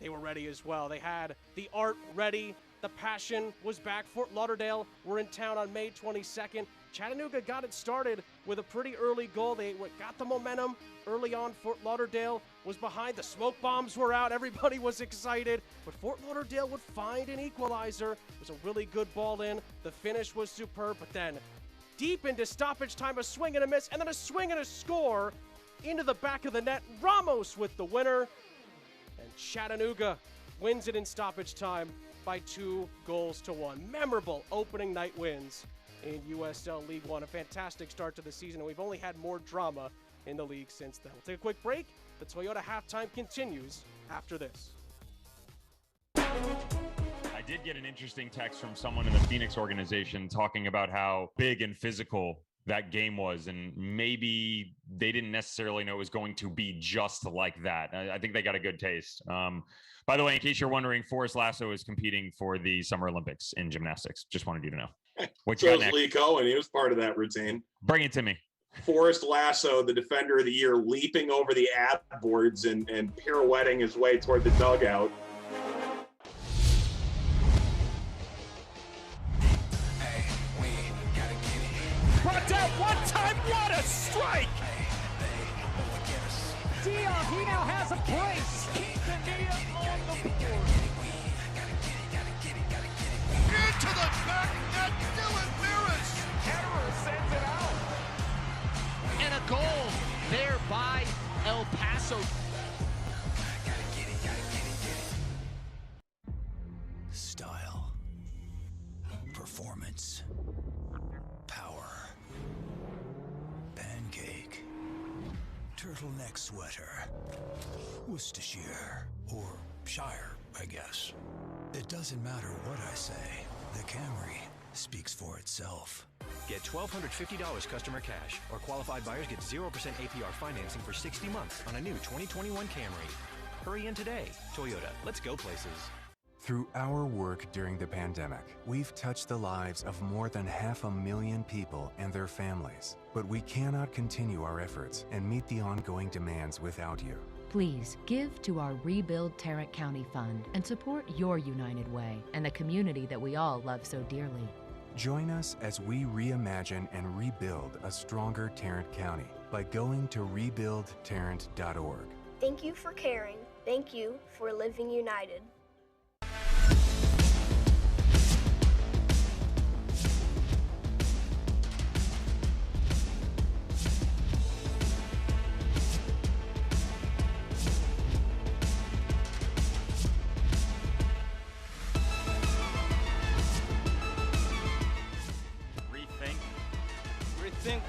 they were ready as well. They had the art ready. The passion was back. Fort Lauderdale were in town on May 22nd. Chattanooga got it started with a pretty early goal. They got the momentum early on. Fort Lauderdale was behind. The smoke bombs were out. Everybody was excited. But Fort Lauderdale would find an equalizer. It was a really good ball in. The finish was superb. But then deep into stoppage time, a swing and a miss, and then a swing and a score into the back of the net. Ramos with the winner. And Chattanooga wins it in stoppage time by 2-1. Memorable opening night wins in USL League One. A fantastic start to the season, and we've only had more drama in the league since then. We'll take a quick break. The Toyota halftime continues after this. I did get an interesting text from someone in the Phoenix organization talking about how big and physical that game was, and maybe they didn't necessarily know it was going to be just like that. I think they got a good taste. By the way, in case you're wondering, Forrest Lasso is competing for the Summer Olympics in gymnastics. Just wanted you to know. What you So got is next? Lee Cohen. He was part of that routine. Bring it to me. Forrest Lasso, the defender of the year, leaping over the ad boards and pirouetting his way toward the dugout. Brought down one time, what a strike! Dion, he now has a brace. Dania on the board. Into the back net, Dylan Maris. Ketterer sends it out. And a goal there by El Paso. Style, performance, power, pancake, turtleneck sweater, Worcestershire, or Shire, I guess. It doesn't matter what I say, the Camry speaks for itself. Get $1,250 customer cash, or qualified buyers get 0% APR financing for 60 months on a new 2021 Camry. Hurry in today. Toyota, let's go places. Through our work during the pandemic, we've touched the lives of more than 500,000 people and their families. But we cannot continue our efforts and meet the ongoing demands without you. Please give to our Rebuild Tarrant County Fund and support your United Way and the community that we all love so dearly. Join us as we reimagine and rebuild a stronger Tarrant County by going to rebuildtarrant.org. Thank you for caring. Thank you for living united.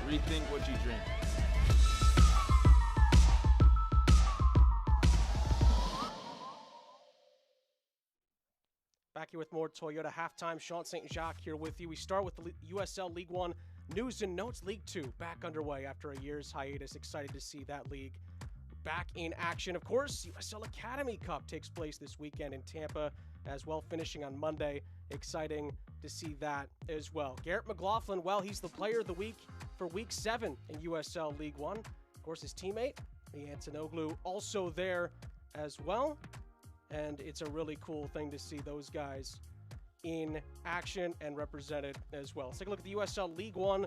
Rethink what you drink. Back here with more Toyota halftime. Sean St. Jacques here with you. We start with the USL League One news and notes. League Two back underway after a year's hiatus. Excited to see that league back in action. Of course, USL Academy Cup takes place this weekend in Tampa as well, finishing on Monday. Exciting to see that as well. Garrett McLaughlin, well, he's the player of the week for Week 7 in USL League One. Of course, his teammate, Antonoglu, also there as well. And it's a really cool thing to see those guys in action and represented as well. Let's take a look at the USL League One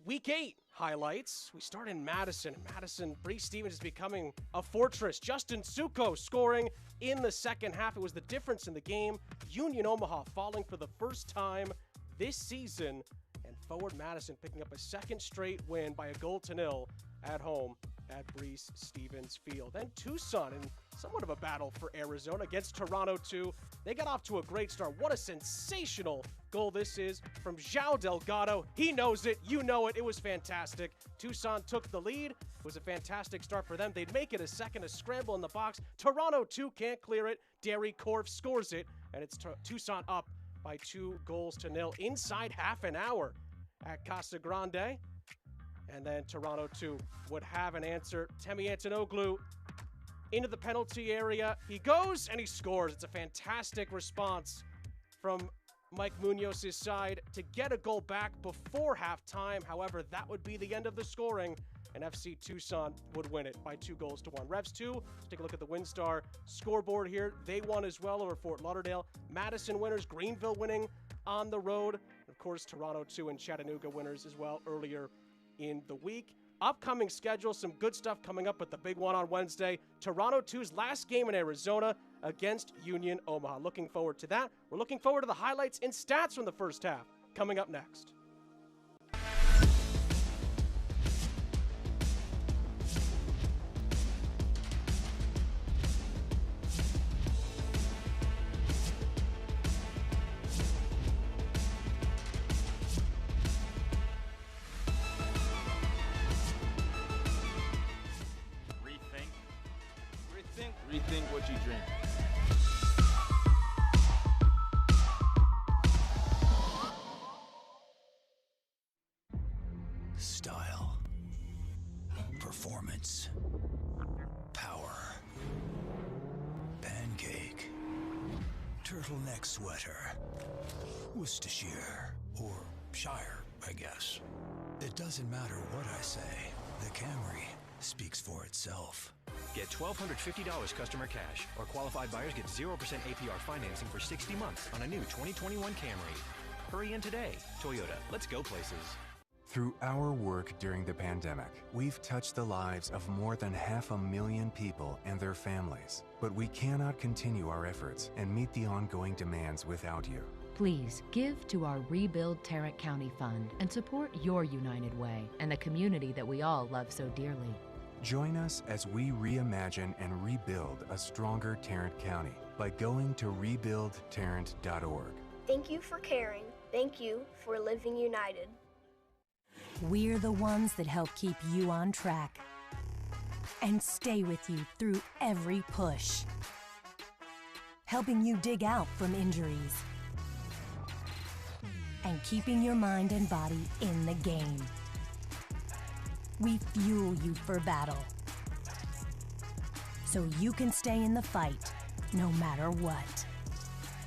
Week 8 highlights. We start in Madison. Madison, Bree Stevens is becoming a fortress. Justin Suko scoring in the second half. It was the difference in the game. Union Omaha falling for the first time this season. And Forward Madison picking up a second straight win by 1-0 at home at Brees Stevens Field. Then Tucson in somewhat of a battle for Arizona against Toronto 2. They got off to a great start. What a sensational goal this is from João Delgado. He knows it. You know it. It was fantastic. Tucson took the lead. It was a fantastic start for them. They'd make it a second, a scramble in the box. Toronto 2 can't clear it. Derry Korf scores it, and it's Tucson up by 2-0 inside half an hour at Casa Grande. And then Toronto 2 would have an answer. Temi Antonoglu into the penalty area. He goes and he scores. It's a fantastic response from Mike Munoz's side to get a goal back before halftime. However, that would be the end of the scoring, and FC Tucson would win it by 2-1. Revs 2, let's take a look at the WinStar scoreboard here. They won as well over Fort Lauderdale. Madison winners, Greenville winning on the road. And of course, Toronto 2 and Chattanooga winners as well earlier in the week. Upcoming schedule, some good stuff coming up with the big one on Wednesday. Toronto 2's last game in Arizona against Union Omaha. Looking forward to that. We're looking forward to the highlights and stats from the first half coming up next. Rethink what you drink. Style, performance, power, pancake, turtleneck sweater, Worcestershire, or Shire, I guess. It doesn't matter what I say, the Camry speaks for itself. Get $1,250 customer cash, or qualified buyers get 0% APR financing for 60 months on a new 2021 Camry. Hurry in today. Toyota, let's go places. Through our work during the pandemic, we've touched the lives of more than 500,000 people and their families. But we cannot continue our efforts and meet the ongoing demands without you. Please give to our Rebuild Tarrant County Fund and support your United Way and the community that we all love so dearly. Join us as we reimagine and rebuild a stronger Tarrant County by going to rebuildtarrant.org. Thank you for caring. Thank you for living united. We're the ones that help keep you on track and stay with you through every push, helping you dig out from injuries and keeping your mind and body in the game. We fuel you for battle, so you can stay in the fight no matter what.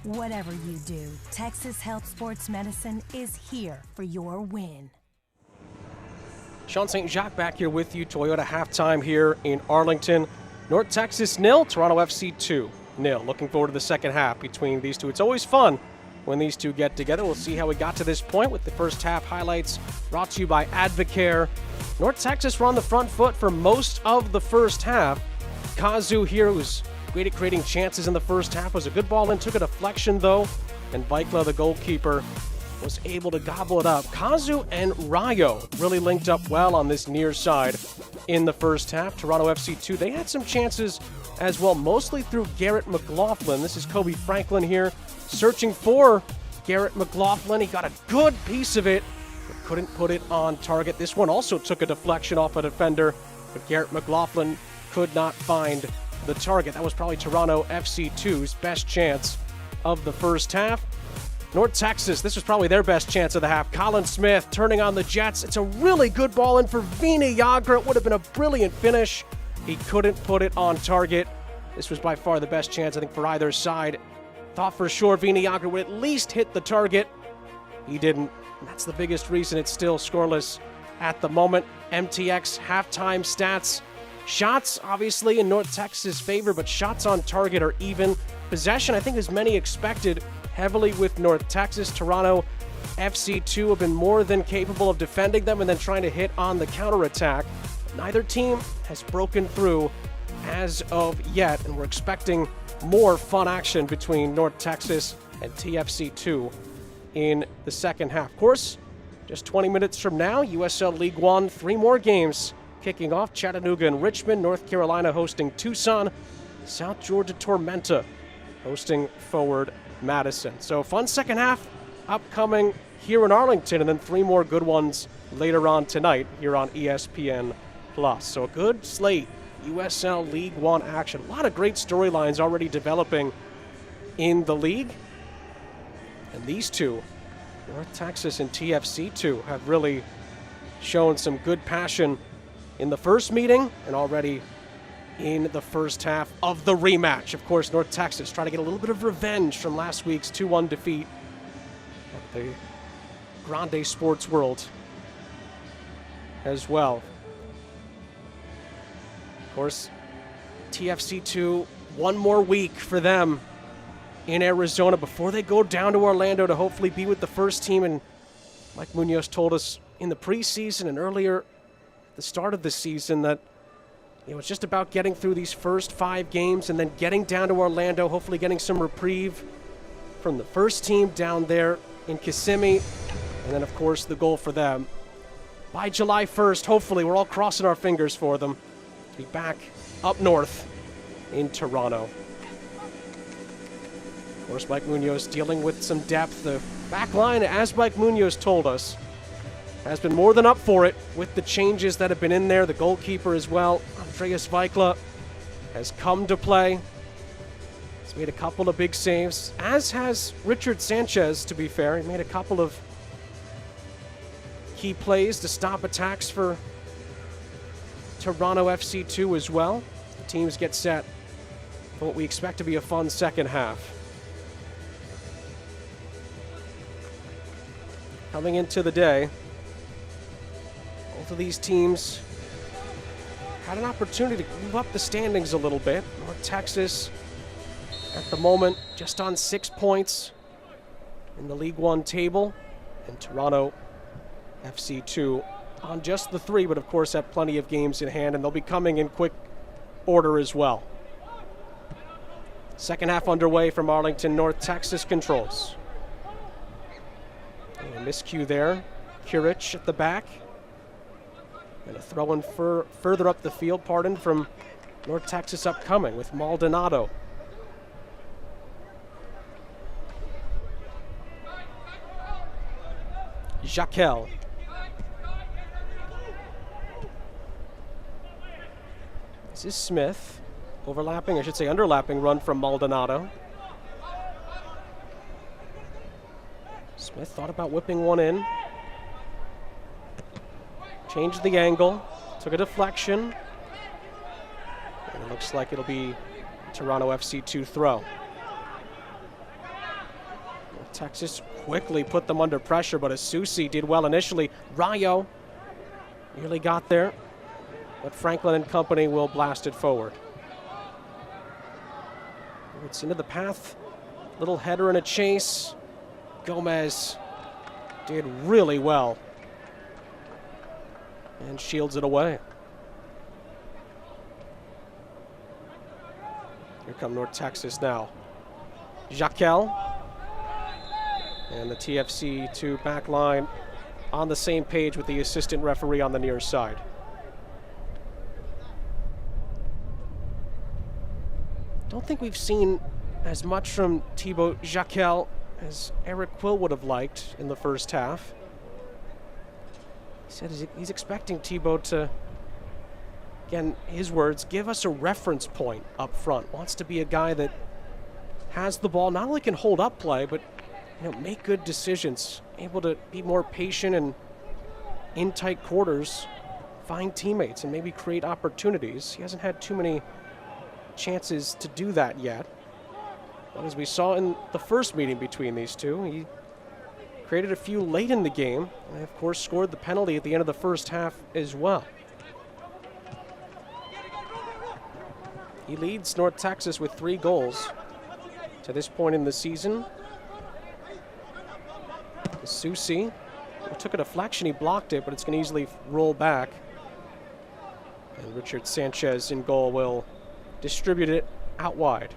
Whatever you do, Texas Health Sports Medicine is here for your win. Sean St. Jacques back here with you. Toyota halftime here in Arlington. North Texas 0, Toronto FC 2-0. Looking forward to the second half between these two. It's always fun when these two get together. We'll see how we got to this point with the first half highlights brought to you by Advocare. North Texas were on the front foot for most of the first half. Kazu here, who's great at creating chances in the first half, was a good ball in, took a deflection though, and Vikla, the goalkeeper, was able to gobble it up. Kazu and Rayo really linked up well on this near side in the first half. Toronto FC 2, they had some chances as well, mostly through Garrett McLaughlin. This is Kobe Franklin here, searching for Garrett McLaughlin. He got a good piece of it, but couldn't put it on target. This one also took a deflection off a defender, but Garrett McLaughlin could not find the target. That was probably Toronto FC 2's best chance of the first half. North Texas, this was probably their best chance of the half. Colin Smith turning on the Jets. It's a really good ball in for Vini Yagra. It would have been a brilliant finish. He couldn't put it on target. This was by far the best chance, I think, for either side. Thought for sure Vini Yagra would at least hit the target. He didn't, and that's the biggest reason it's still scoreless at the moment. MTX halftime stats. Shots, obviously, in North Texas' favor, but shots on target are even. Possession, I think, as many expected, heavily with North Texas. Toronto FC 2 have been more than capable of defending them and then trying to hit on the counterattack. Neither team has broken through as of yet, and we're expecting more fun action between North Texas and TFC 2 in the second half. Of course, just 20 minutes from now, USL League One, 3 more games kicking off. Chattanooga and Richmond, North Carolina hosting Tucson, South Georgia Tormenta hosting Forward Madison. So fun second half upcoming here in Arlington, and then 3 more good ones later on tonight here on ESPN+. So a good slate, USL League One action. A lot of great storylines already developing in the league. And these two, North Texas and TFC 2, have really shown some good passion in the first meeting and already in the first half of the rematch. Of course, North Texas trying to get a little bit of revenge from last week's 2-1 defeat the Grande sports world as well. Of course, TFC2, one more week for them in Arizona before they go down to Orlando to hopefully be with the first team. And Mike Munoz told us in the preseason and earlier the start of the season that it's just about getting through these first 5 games and then getting down to Orlando, hopefully getting some reprieve from the first team down there in Kissimmee. And then, of course, the goal for them by July 1st, hopefully, we're all crossing our fingers for them, to be back up north in Toronto. Of course, Mike Munoz dealing with some depth. The back line, as Mike Munoz told us, has been more than up for it with the changes that have been in there. The goalkeeper as well, Andreas Weikla, has come to play. He's made a couple of big saves, as has Richard Sanchez, to be fair. He made a couple of key plays to stop attacks for Toronto FC2 as well. The teams get set for what we expect to be a fun second half. Coming into the day, both of these teams had an opportunity to move up the standings a little bit. North Texas, at the moment, just on 6 points in the League One table, and Toronto FC2 on just the 3, but of course have plenty of games in hand, and they'll be coming in quick order as well. Second half underway from Arlington. North Texas controls. A miscue there. Kurich at the back. And a throw in further up the field, from North Texas upcoming with Maldonado. Jaquel. This is Smith. Overlapping, I should say underlapping run from Maldonado. Smith thought about whipping one in. Changed the angle. Took a deflection. And it looks like it'll be Toronto FC2 throw. Texas quickly put them under pressure, but Asusi did well initially. Rayo nearly got there, but Franklin and company will blast it forward. It's into the path. Little header and a chase. Gomez did really well and shields it away. Here come North Texas now. Jaquel. And the TFC2 back line on the same page with the assistant referee on the near side. Don't think we've seen as much from Thibaut Jaquel as Eric Quill would have liked in the first half. He said he's expecting Thibaut to, again, his words, give us a reference point up front. Wants to be a guy that has the ball, not only can hold up play, but make good decisions, able to be more patient and in tight quarters, find teammates and maybe create opportunities. He hasn't had too many chances to do that yet. But as we saw in the first meeting between these two, he created a few late in the game and of course scored the penalty at the end of the first half as well. He leads North Texas with 3 goals to this point in the season. Susi took a deflection, he blocked it, but it's going to easily roll back. And Richard Sanchez in goal will distribute it out wide.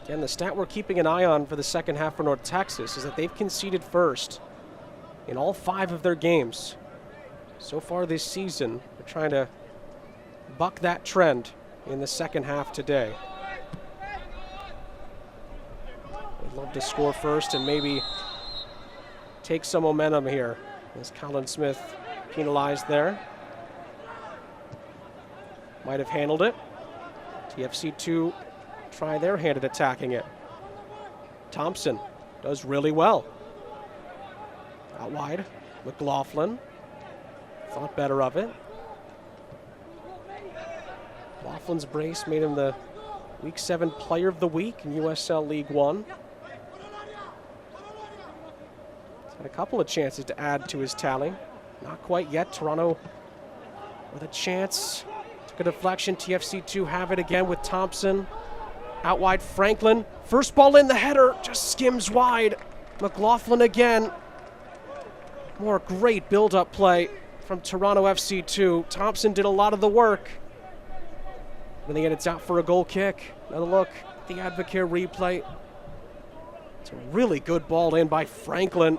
Again, the stat we're keeping an eye on for the second half for North Texas is that they've conceded first in all 5 of their games so far this season. They're trying to buck that trend in the second half today. They'd love to score first and maybe take some momentum here. As Colin Smith penalized there. Might have handled it. TFC2 try their hand at attacking it. Thompson does really well. Out wide, McLaughlin thought better of it. McLaughlin's brace made him the Week 7 Player of the Week in USL League One. He's had a couple of chances to add to his tally. Not quite yet. Toronto with a chance. Took a deflection. TFC2 have it again with Thompson. Out wide, Franklin. First ball in, the header just skims wide. McLaughlin again. More great build-up play from Toronto FC2. Thompson did a lot of the work. In the end, it's out for a goal kick. Another look at the Advocare replay. It's a really good ball in by Franklin.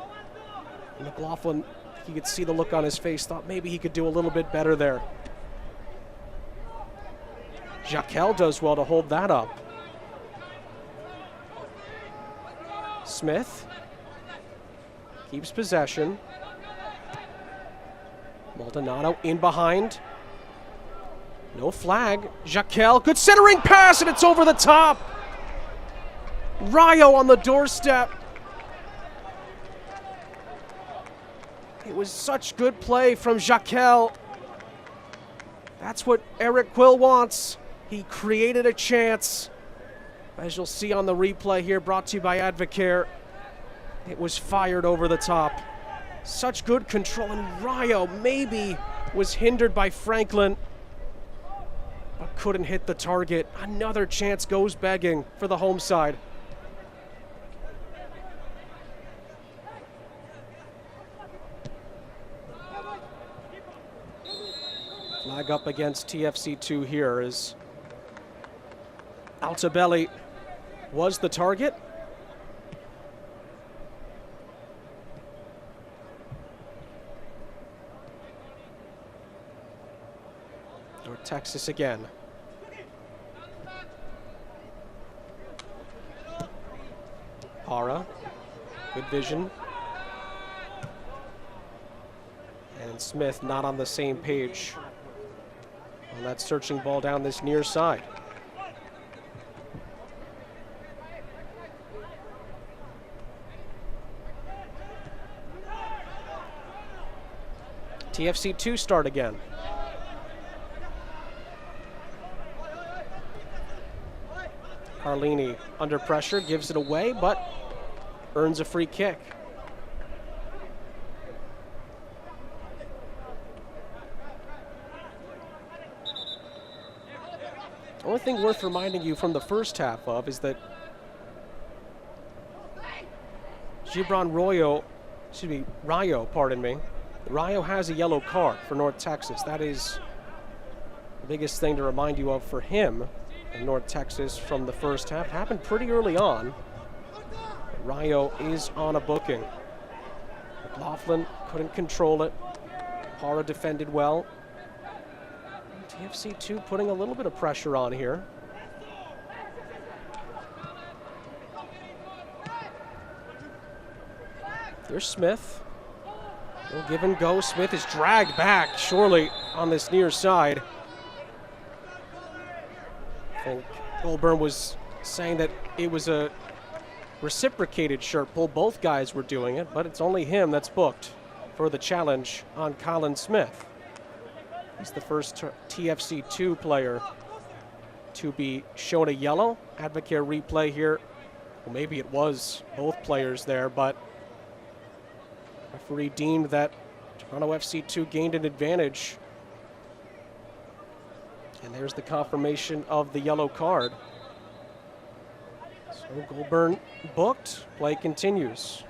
And McLaughlin, you could see the look on his face, thought maybe he could do a little bit better there. Jaquel does well to hold that up. Smith keeps possession. Maldonado in behind. No flag. Jaquel, good centering pass, and it's over the top. Rayo on the doorstep. It was such good play from Jaquel. That's what Eric Quill wants. He created a chance. As you'll see on the replay here, brought to you by Advocare, it was fired over the top. Such good control, and Rayo maybe was hindered by Franklin, but couldn't hit the target. Another chance goes begging for the home side. Flag up against TFC2 here as Altabelli was the target. North Texas again. Para, good vision. And Smith not on the same page on that searching ball down this near side. TFC2 start again. Carlini under pressure, gives it away, but earns a free kick. The only thing worth reminding you from the first half of is that Rayo has a yellow card for North Texas. That is the biggest thing to remind you of for him in North Texas from the first half. It happened pretty early on. Rayo is on a booking. McLaughlin couldn't control it. Para defended well. TFC2 putting a little bit of pressure on here. There's Smith. We'll give and go. Smith is dragged back, surely, on this near side. I think Goldburn was saying that it was a reciprocated shirt pull. Both guys were doing it, but it's only him that's booked for the challenge on Colin Smith. He's the first TFC2 player to be shown a yellow. Advocare replay here. Well, maybe it was both players there, but referee deemed that Toronto FC2 gained an advantage. And there's the confirmation of the yellow card. So Goldburn booked. Play continues.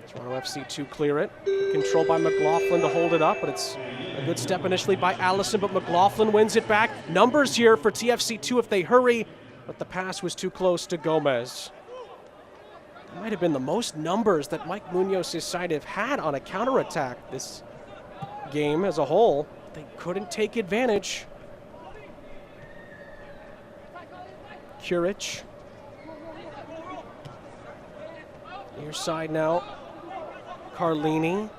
Toronto FC2 clear it. Controlled by McLaughlin to hold it up, but it's a good step initially by Allison, but McLaughlin wins it back. Numbers here for TFC2 if they hurry, but the pass was too close to Gomez. That might have been the most numbers that Mike Munoz's side have had on a counterattack this game as a whole. They couldn't take advantage. Kurich. Near side now. Carlini.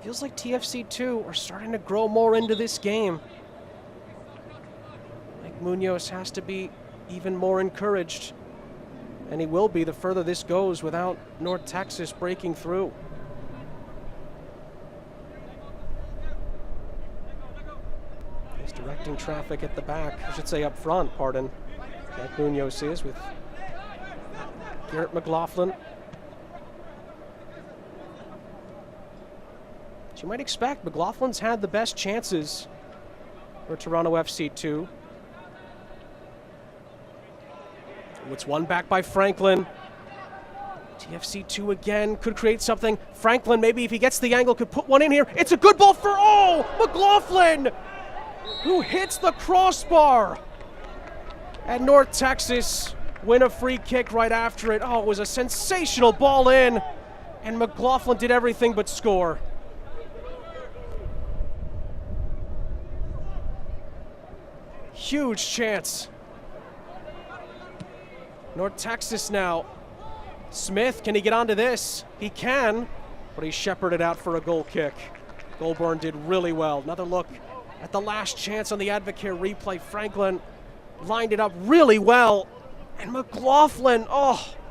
Feels like TFC2 are starting to grow more into this game. Mike Munoz has to be even more encouraged. And he will be the further this goes without North Texas breaking through. He's directing traffic at the back, I should say up front, pardon. Mike Munoz is with Garrett McLaughlin. As you might expect, McLaughlin's had the best chances for Toronto FC2. It's one back by Franklin. TFC2 again could create something. Franklin, maybe if he gets the angle, could put one in here. It's a good ball for, McLaughlin, who hits the crossbar. And North Texas win a free kick right after it. It was a sensational ball in. And McLaughlin did everything but score. Huge chance. North Texas now. Smith, can he get onto this? He can, but he shepherded out for a goal kick. Goulburn did really well. Another look at the last chance on the Advocare replay. Franklin lined it up really well. And McLaughlin,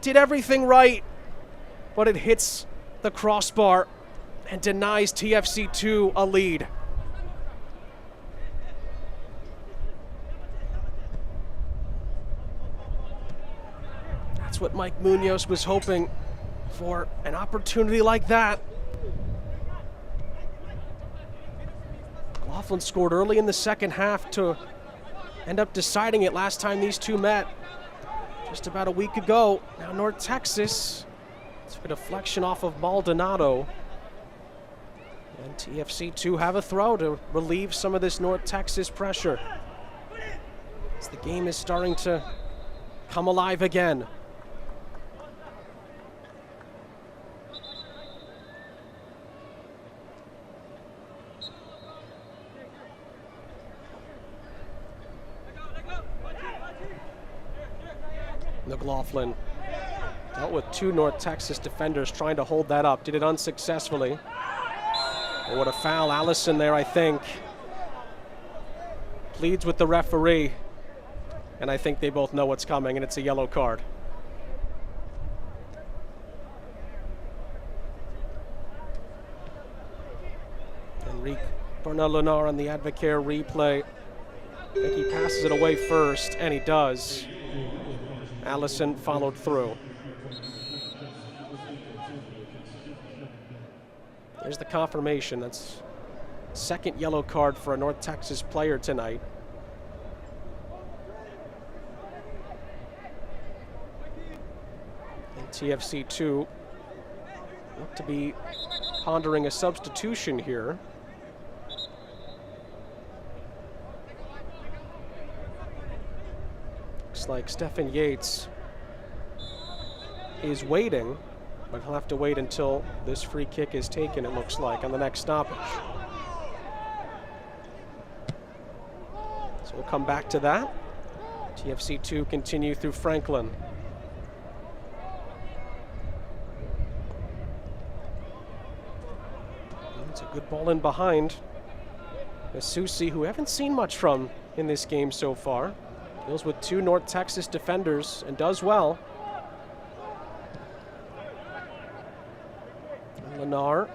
did everything right. But it hits the crossbar and denies TFC2 a lead. That's what Mike Munoz was hoping for, an opportunity like that. McLaughlin scored early in the second half to end up deciding it last time these two met, just about a week ago. Now North Texas, it's a deflection off of Maldonado. And TFC2 have a throw to relieve some of this North Texas pressure, as the game is starting to come alive again. McLaughlin dealt with two North Texas defenders trying to hold that up. Did it unsuccessfully. Oh, what a foul. Allison there, I think. Pleads with the referee. And I think they both know what's coming, and it's a yellow card. Enrique Bernard-Lenar on the Advocare replay. I think he passes it away first, and he does. Allison followed through. There's the confirmation. That's second yellow card for a North Texas player tonight. And TFC2 look to be pondering a substitution here. Looks like Stephen Yates is waiting, but he'll have to wait until this free kick is taken, it looks like, on the next stoppage. So we'll come back to that. TFC2 continue through Franklin. It's a good ball in behind. Masusi, who we haven't seen much from in this game so far. Deals with two North Texas defenders and does well. Lenar.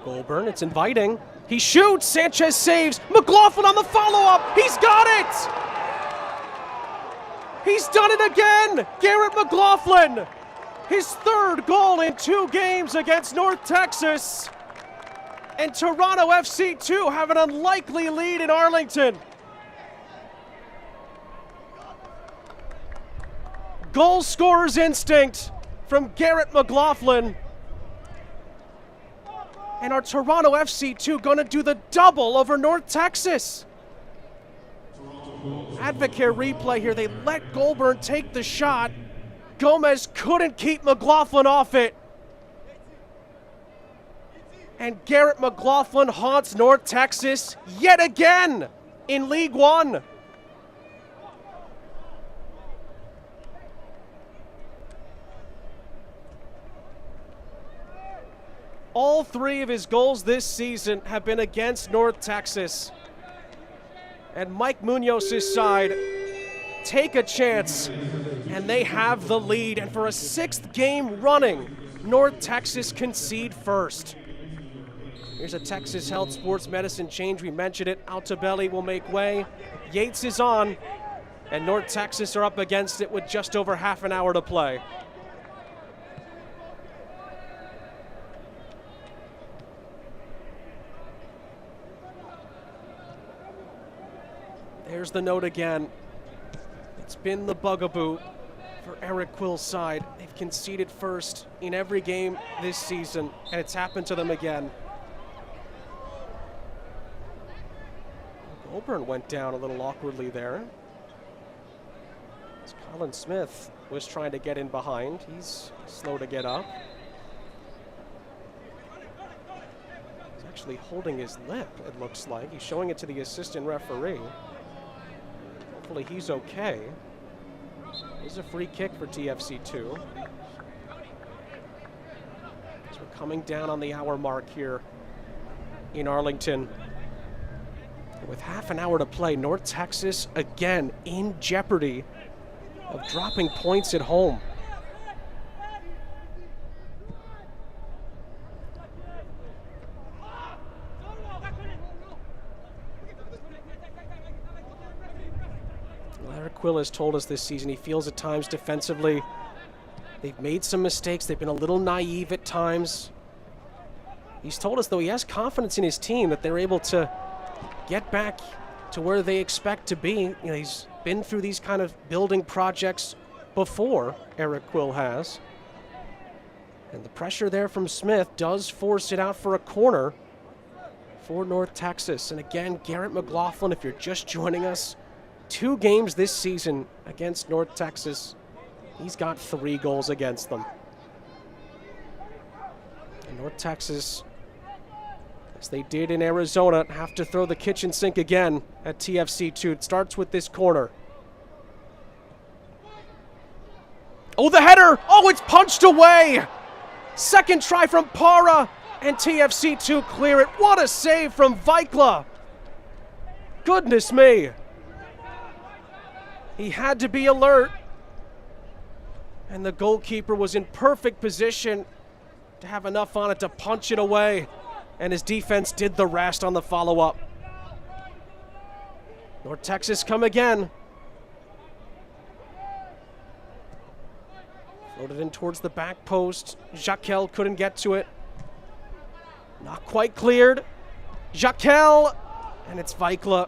Goulburn, it's inviting. He shoots, Sanchez saves. McLaughlin on the follow-up, he's got it! He's done it again! Garrett McLaughlin, his third goal in 2 games against North Texas. And Toronto FC2 have an unlikely lead in Arlington. Goal scorer's instinct from Garrett McLaughlin. And our Toronto FC2 gonna do the double over North Texas. Advocare replay here. They let Goulburn take the shot. Gomez couldn't keep McLaughlin off it. And Garrett McLaughlin haunts North Texas yet again in League One. All 3 of his goals this season have been against North Texas. And Mike Munoz's side take a chance, and they have the lead. And for a 6th game running, North Texas concede first. Here's a Texas Health Sports Medicine change. We mentioned it. Altobelli will make way. Yates is on, and North Texas are up against it with just over half an hour to play. There's the note again. It's been the bugaboo for Eric Quill's side. They've conceded first in every game this season, and it's happened to them again. Goulburn went down a little awkwardly there. As Colin Smith was trying to get in behind. He's slow to get up. He's actually holding his lip, it looks like. He's showing it to the assistant referee. Hopefully he's okay. There's a free kick for TFC2. So we're coming down on the hour mark here in Arlington. With half an hour to play, North Texas again in jeopardy of dropping points at home. Eric Quill has told us this season he feels at times defensively they've made some mistakes. They've been a little naive at times. He's told us, though, he has confidence in his team that they're able to get back to where they expect to be. You know, he's been through these kind of building projects before, Eric Quill has. And the pressure there from Smith does force it out for a corner for North Texas. And again, Garrett McLaughlin, if you're just joining us, 2 games this season against North Texas. He's got 3 goals against them. And North Texas, as they did in Arizona, have to throw the kitchen sink again at TFC2. It starts with this corner. Oh, the header! Oh, it's punched away! Second try from Para, and TFC2 clear it. What a save from Vikla! Goodness me! He had to be alert. And the goalkeeper was in perfect position to have enough on it to punch it away. And his defense did the rest on the follow-up. North Texas come again. Floated in towards the back post. Jaquel couldn't get to it. Not quite cleared. Jaquel, and it's Vikla.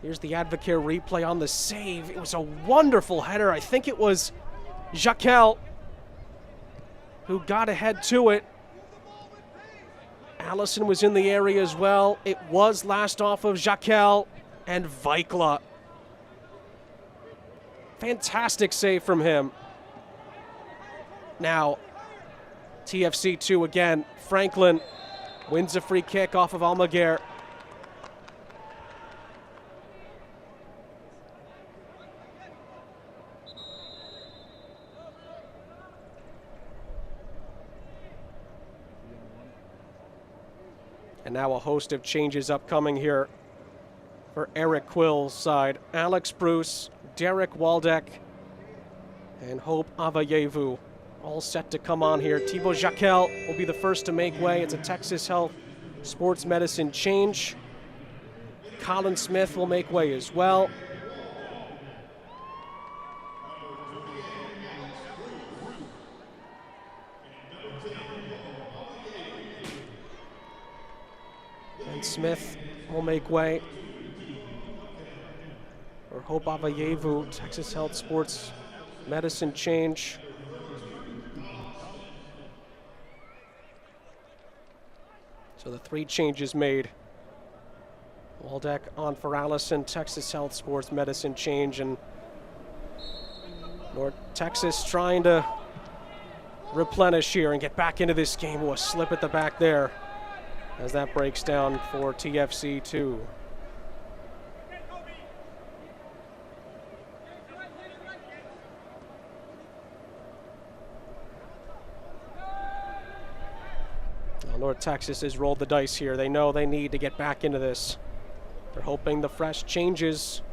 Here's the Advocare replay on the save. It was a wonderful header. I think it was Jaquel who got ahead to it. Allison was in the area as well. It was last off of Jaquel and Vikla. Fantastic save from him. Now, TFC2 again. Franklin wins a free kick off of Almaguer. And now a host of changes upcoming here for Eric Quill's side. Alex Bruce, Derek Waldeck, and Hope Avayevu all set to come on here. Thibaut Jaquel will be the first to make way. It's a Texas Health Sports Medicine change. Colin Smith will make way as well. And Smith will make way. Or Hope Avayevu, Texas Health Sports Medicine change. So the 3 changes made. Waldeck on for Allison, Texas Health Sports Medicine change, and North Texas trying to replenish here and get back into this game. Oh, a slip at the back there as that breaks down for TFC2. North Texas has rolled the dice here. They know they need to get back into this. They're hoping the fresh changes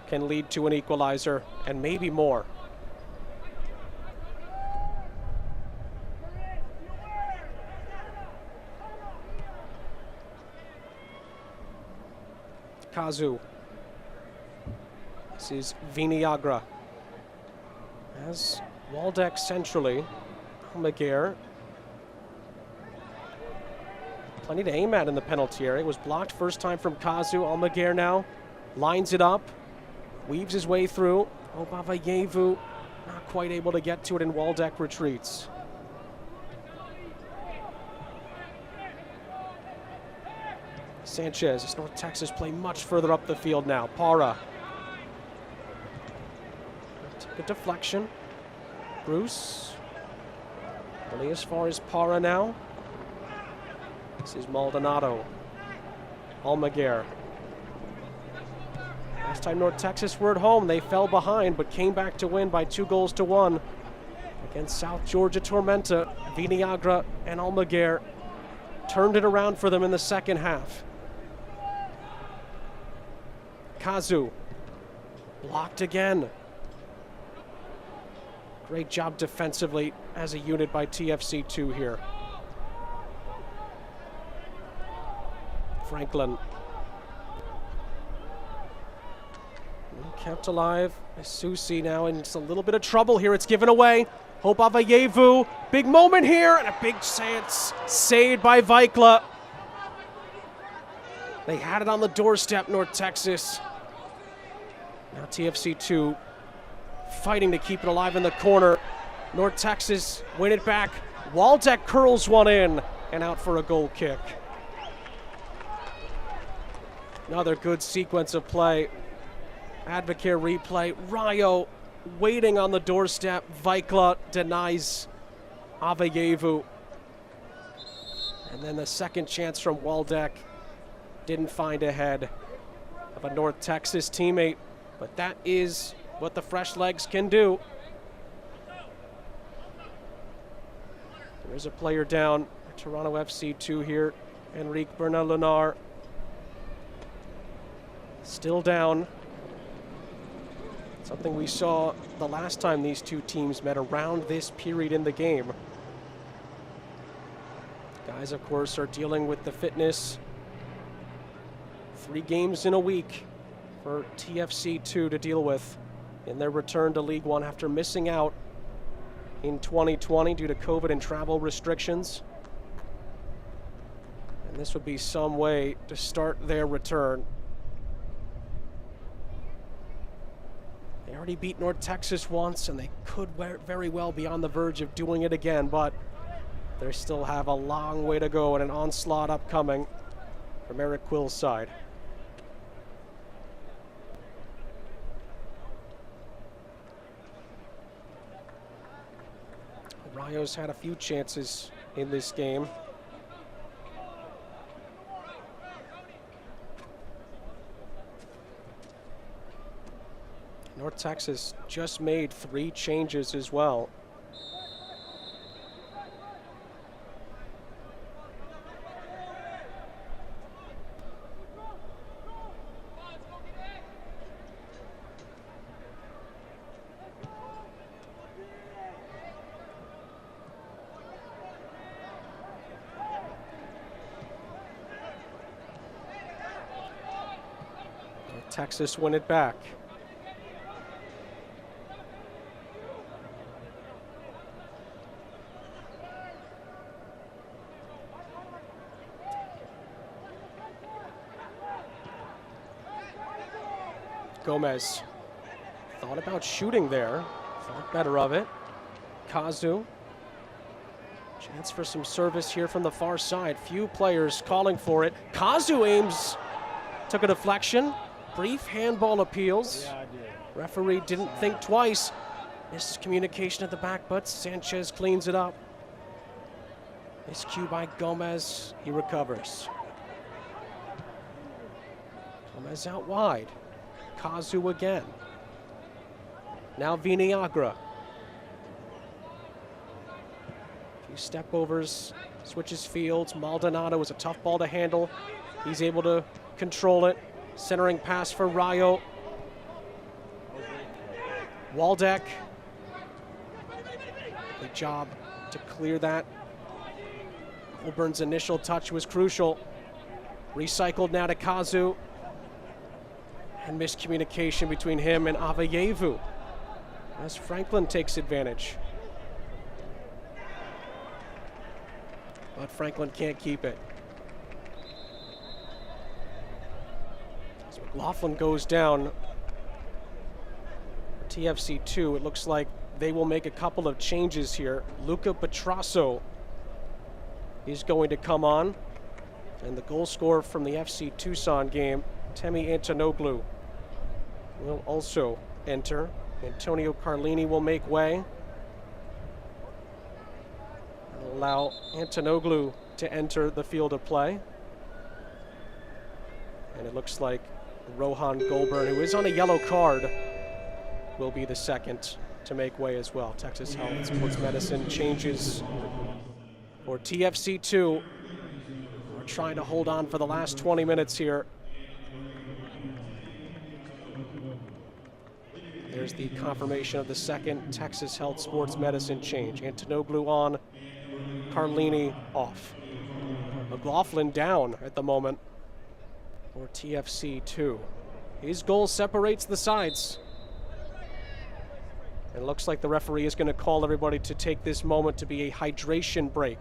can lead to an equalizer and maybe more. Kazu. This is Viniagra. As Waldeck centrally. Almaguer. Plenty to aim at in the penalty area. It was blocked first time from Kazu. Almaguer now lines it up. Weaves his way through. Obavayevu not quite able to get to it, and Waldeck retreats. Sanchez, as North Texas play much further up the field now. Para. Took a deflection. Bruce. Only as far as Para now. This is Maldonado. Almaguer. Last time North Texas were at home, they fell behind but came back to win by 2-1 against South Georgia Tormenta. Viniagra and Almaguer turned it around for them in the second half. Kazu blocked again. Great job defensively as a unit by TFC2 here. Franklin. Kept alive. Susi now in just a little bit of trouble here. It's given away. Obavayevu. Big moment here, and a big chance saved by Vikla. They had it on the doorstep, North Texas. Now TFC2 fighting to keep it alive in the corner. North Texas win it back. Waldeck curls one in and out for a goal kick. Another good sequence of play. Advocare replay. Rayo waiting on the doorstep. Vikla denies Avayevu. And then the second chance from Waldeck didn't find a head of a North Texas teammate. But that is what the fresh legs can do. There's a player down. Toronto FC2 here. Enrique Bernal-Lunar. Still down. Something we saw the last time these two teams met around this period in the game. Guys, of course, are dealing with the fitness. 3 games in a week for TFC2 to deal with in their return to League One after missing out in 2020 due to COVID and travel restrictions. And this would be some way to start their return. They already beat North Texas once, and they could very well be on the verge of doing it again, but they still have a long way to go and an onslaught upcoming from Eric Quill's side. Rayo's had a few chances in this game. North Texas just made 3 changes as well. North Texas win it back. Gomez thought about shooting there, thought better of it. Kazu. Chance for some service here from the far side. Few players calling for it. Kazu aims, took a deflection. Brief handball appeals. Referee didn't think twice. Miscommunication at the back, but Sanchez cleans it up. Miscue by Gomez. He recovers. Gomez out wide. Kazu again. Now Viniagra. Few step overs, switches fields. Maldonado is a tough ball to handle. He's able to control it. Centering pass for Rayo. Waldeck. Good job to clear that. Colburn's initial touch was crucial. Recycled now to Kazu. And miscommunication between him and Avayevu as Franklin takes advantage. But Franklin can't keep it. As McLaughlin goes down for TFC2, it looks like they will make a couple of changes here. Luca Petrasso is going to come on. And the goal scorer from the FC Tucson game, Temi Antonoglu, will also enter. Antonio Carlini will make way. Allow Antonoglu to enter the field of play. And it looks like Rohan Goulburn, who is on a yellow card, will be the second to make way as well. Texas Health Sports Medicine changes for TFC2. We're trying to hold on for the last 20 minutes here. There's the confirmation of the second Texas Health Sports Medicine change. Antonoglu on, Carlini off. McLaughlin down at the moment for TFC2. His goal separates the sides. And it looks like the referee is going to call everybody to take this moment to be a hydration break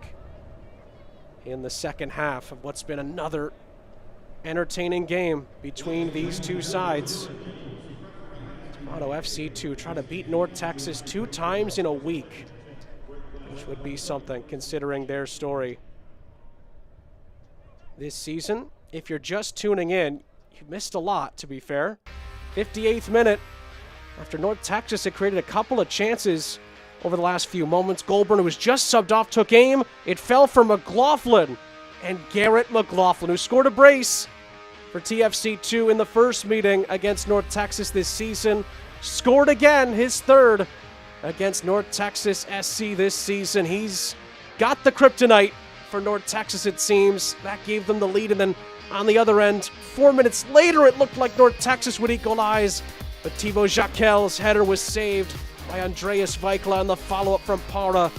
in the second half of what's been another entertaining game between these two sides. Toronto FC2 trying to beat North Texas 2 times in a week, which would be something considering their story this season. If you're just tuning in, you missed a lot, to be fair. 58th minute, after North Texas had created a couple of chances over the last few moments. Goulburn, who was just subbed off, took aim. It fell for McLaughlin. And Garrett McLaughlin, who scored a brace for TFC2 in the first meeting against North Texas this season, scored again, his third against North Texas SC this season. He's got the kryptonite for North Texas, it seems. That gave them the lead, and then on the other end, 4 minutes later, it looked like North Texas would equalize, but Thibaut Jacquel's header was saved by Andreas Weikla, and the follow-up from Para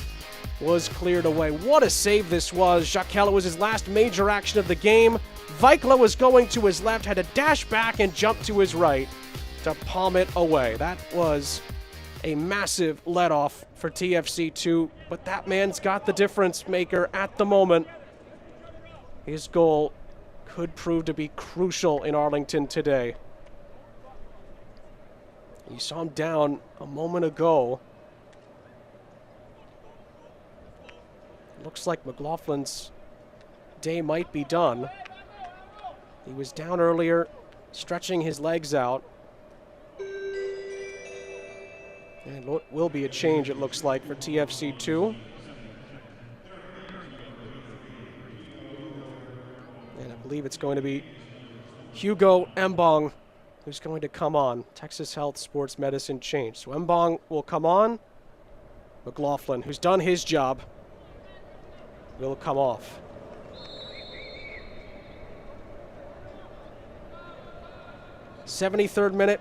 was cleared away. What a save this was. Jacquel, was his last major action of the game. Weikla was going to his left, had to dash back and jump to his right to palm it away. That was a massive let-off for TFC2, but that man's got the difference maker at the moment. His goal could prove to be crucial in Arlington today. You saw him down a moment ago. Looks like McLaughlin's day might be done. He was down earlier, stretching his legs out. And it will be a change, it looks like, for TFC2. And I believe it's going to be Hugo Mbong who's going to come on. Texas Health Sports Medicine change. So Mbong will come on. McLaughlin, who's done his job, will come off. '73rd minute.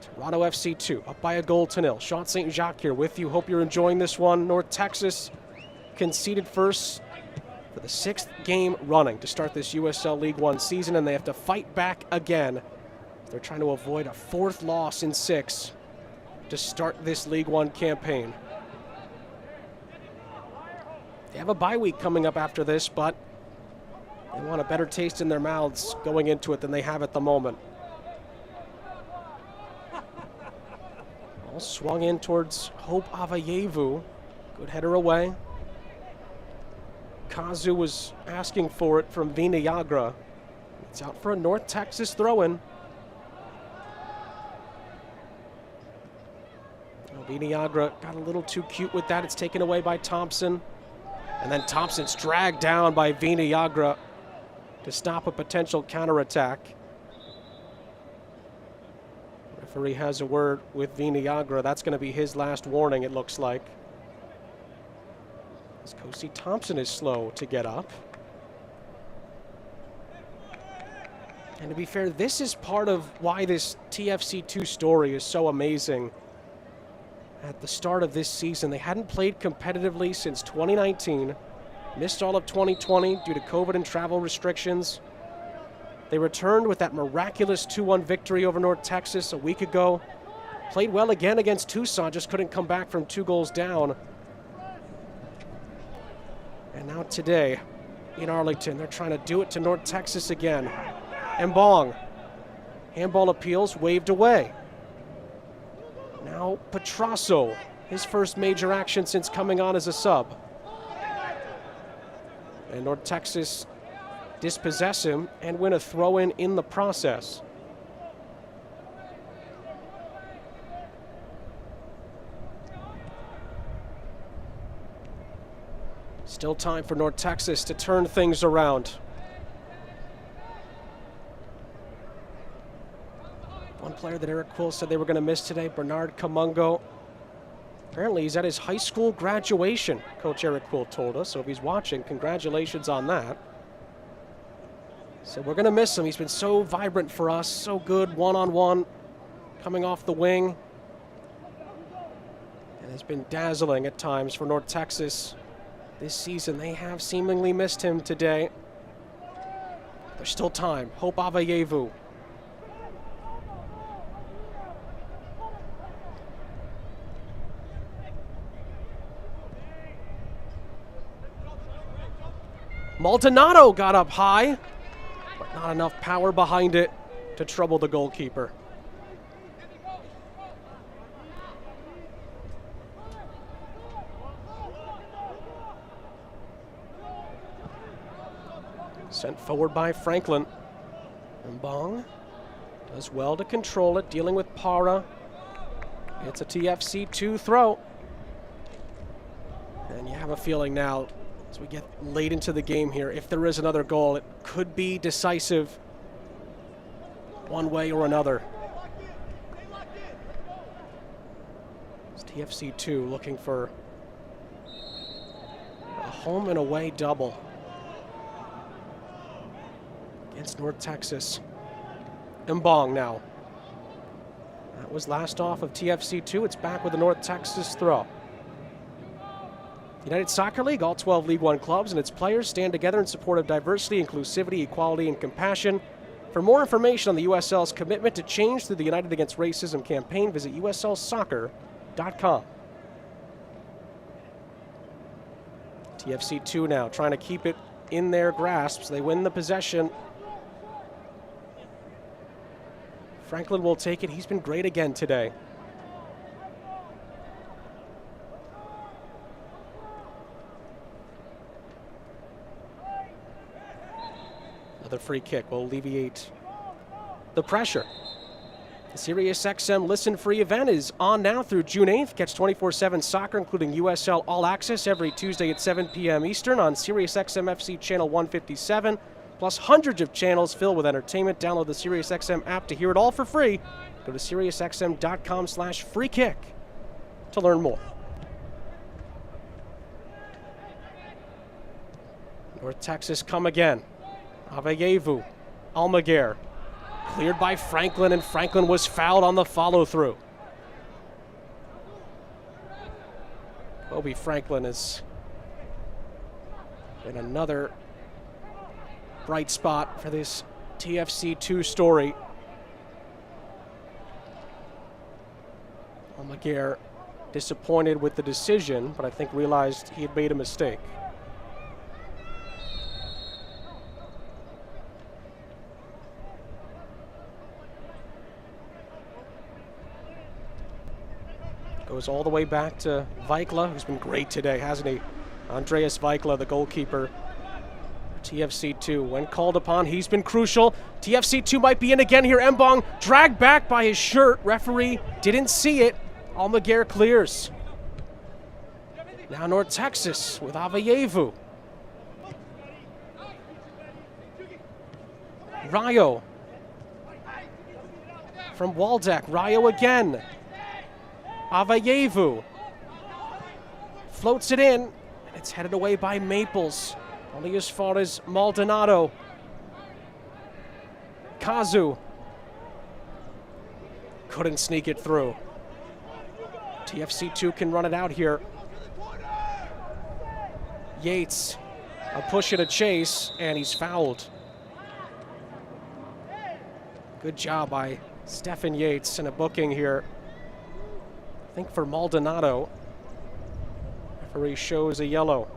Toronto FC 2, up by a goal to nil. Sean St. Jacques here with you. Hope you're enjoying this one. North Texas conceded first for the 6th game running to start this USL League One season, and they have to fight back again. They're trying to avoid a 4th loss in 6 to start this League One campaign. They have a bye week coming up after this, but they want a better taste in their mouths going into it than they have at the moment. All swung in towards Hope Avayevu. Good header away. Kazu was asking for it from Vinayagra. It's out for a North Texas throw-in. Vinayagra got a little too cute with that. It's taken away by Thompson. And then Thompson's dragged down by Vinayagra to stop a potential counterattack. Referee has a word with Vinayagra. That's going to be his last warning, it looks like. As Kosi Thompson is slow to get up. And to be fair, this is part of why this TFC2 story is so amazing. At the start of this season, they hadn't played competitively since 2019, missed all of 2020 due to COVID and travel restrictions. They returned with that miraculous 2-1 victory over North Texas a week ago. Played well again against Tucson, just couldn't come back from 2 goals down. And now today in Arlington, they're trying to do it to North Texas again. Mbong. Handball appeals waved away. Now Petrasso, his first major action since coming on as a sub. And North Texas dispossess him and win a throw-in in the process. Still time for North Texas to turn things around. One player that Eric Quill said they were going to miss today, Bernard Kamungo. Apparently he's at his high school graduation, Coach Eric Quill told us. So if he's watching, congratulations on that. So we're going to miss him. He's been so vibrant for us, so good one-on-one, coming off the wing. And has been dazzling at times for North Texas this season. They have seemingly missed him today. There's still time. Hope Avayevu. Maldonado got up high, but not enough power behind it to trouble the goalkeeper. Sent forward by Franklin. Mbong does well to control it, dealing with Para. It's a TFC2 throw. And you have a feeling now, as we get late into the game here, if there is another goal, it could be decisive one way or another. It's TFC2 looking for a home and away double against North Texas. Mbong now. That was last off of TFC2. It's back with the North Texas throw. United Soccer League, all 12 League One clubs and its players stand together in support of diversity, inclusivity, equality, and compassion. For more information on the USL's commitment to change through the United Against Racism campaign, visit uslsoccer.com. TFC2 now trying to keep it in their grasp. They win the possession. Franklin will take it. He's been great again today. Another free kick will alleviate the pressure. The SiriusXM Listen Free event is on now through June 8th. Catch 24/7 soccer, including USL All Access, every Tuesday at 7 p.m. Eastern on SiriusXM FC Channel 157, plus hundreds of channels filled with entertainment. Download the SiriusXM app to hear it all for free. Go to SiriusXM.com/freekick to learn more. North Texas come again. Avayevu, Almaguer, cleared by Franklin, and Franklin was fouled on the follow-through. Kobe Franklin is in another bright spot for this TFC2 story. Almaguer disappointed with the decision, but I think realized he had made a mistake. Goes all the way back to Vikla, who's been great today, hasn't he? Andreas Vikla, the goalkeeper. TFC2, when called upon, he's been crucial. TFC2 might be in again here. Mbong dragged back by his shirt. Referee didn't see it. Almaguer clears. Now North Texas with Avayevu. Rayo from Waldeck. Rayo again. Avayevu floats it in. It's headed away by Maples. Only as far as Maldonado. Kazu. Couldn't sneak it through. TFC2 can run it out here. Yates, a push and a chase, and he's fouled. Good job by Stephen Yates and a booking here. I think for Maldonado. Referee shows a yellow.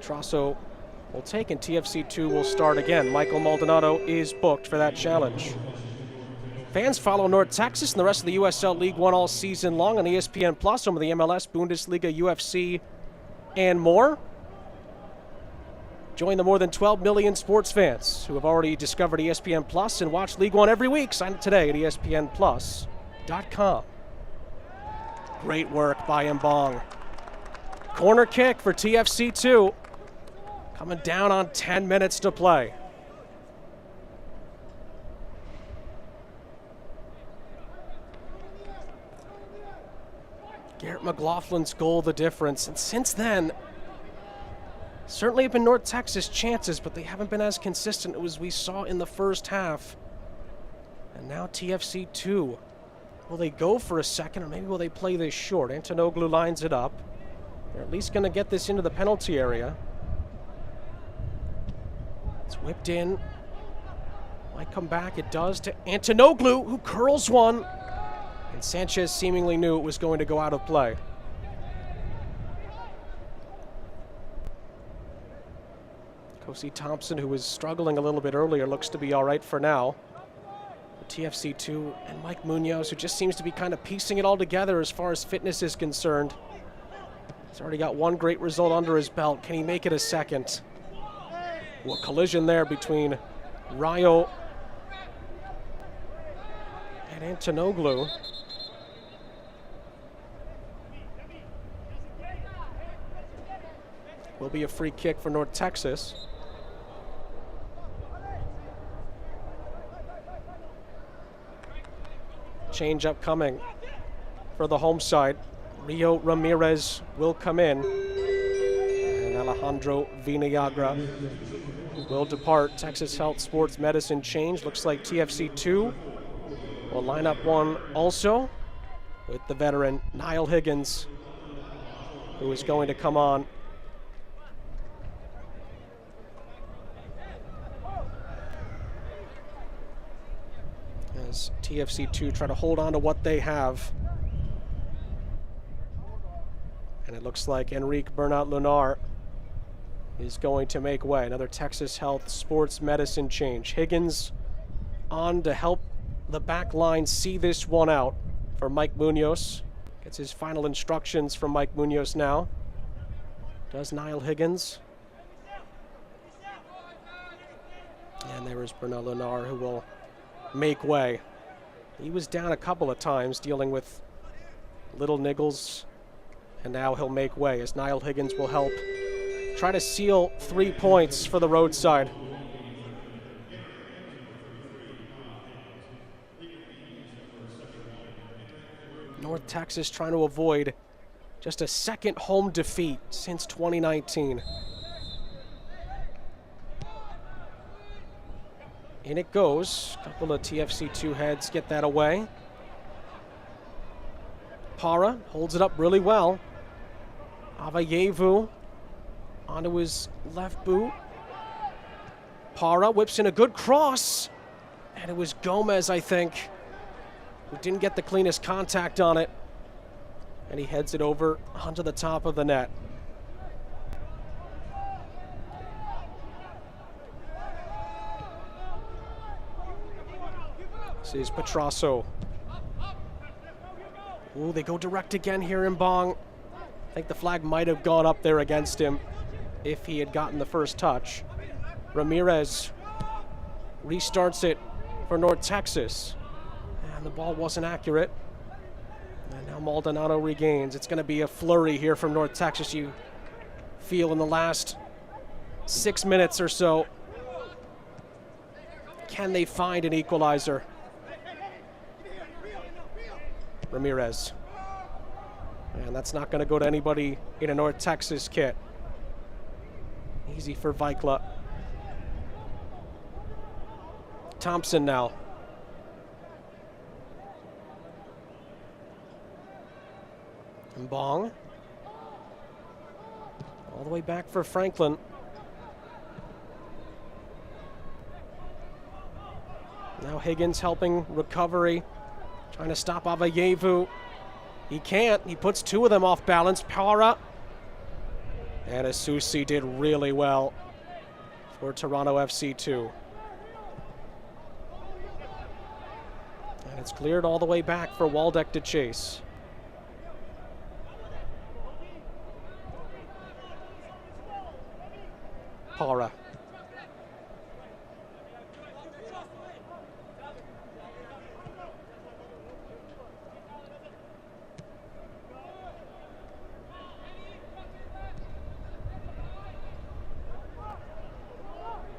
Trasso will take, and TFC2 will start again. Michael Maldonado is booked for that challenge. Fans follow North Texas and the rest of the USL League One all season long on ESPN Plus, home of the MLS, Bundesliga, UFC, and more. Join the more than 12 million sports fans who have already discovered ESPN Plus and watch League One every week. Sign up today at ESPNplus.com. Great work by Mbong. Corner kick for TFC2. Coming down on 10 minutes to play. Garrett McLaughlin's goal the difference. And since then, certainly have been North Texas chances, but they haven't been as consistent as we saw in the first half. And now TFC2. Will they go for a second, or maybe will they play this short? Antonoglu lines it up. They're at least going to get this into the penalty area. It's whipped in. Might come back. It does to Antonoglu, who curls one. And Sanchez seemingly knew it was going to go out of play. Kosi Thompson, who was struggling a little bit earlier, looks to be all right for now. TFC2 and Mike Munoz, who just seems to be kind of piecing it all together as far as fitness is concerned. He's already got one great result under his belt. Can he make it a second? Well, collision there between Rayo and Antonoglu. Will be a free kick for North Texas. Change up coming for the home side. Rio Ramirez will come in. And Alejandro Villagra will depart. Texas Health Sports Medicine change. Looks like TFC2 will line up one also with the veteran Niall Higgins, who is going to come on. As TFC2 try to hold on to what they have. And it looks like Enrique Bernat Lunar is going to make way. Another Texas Health Sports Medicine change. Higgins on to help the back line see this one out for Mike Munoz. Gets his final instructions from Mike Munoz now. Does Niall Higgins. And there is Bernat Lunar, who will make way. He was down a couple of times dealing with little niggles, and now he'll make way as Niall Higgins will help try to seal 3 points for the roadside. North Texas trying to avoid just a second home defeat since 2019. In it goes. A couple of TFC2 heads get that away. Para holds it up really well. Avayevu onto his left boot. Para whips in a good cross. And it was Gomez, I think, who didn't get the cleanest contact on it. And he heads it over onto the top of the net. This is Petrasso. Ooh, they go direct again here in Mbong. I think the flag might have gone up there against him if he had gotten the first touch. Ramirez restarts it for North Texas. And the ball wasn't accurate. And now Maldonado regains. It's going to be a flurry here from North Texas, you feel, in the last 6 minutes or so. Can they find an equalizer? Ramirez. And that's not going to go to anybody in a North Texas kit. Easy for Vikla. Thompson now. And Bong. All the way back for Franklin. Now Higgins helping recovery. Trying to stop Avayevu. He can't. He puts two of them off balance. Para. And Asusi did really well for Toronto FC2. And it's cleared all the way back for Waldeck to chase. Para.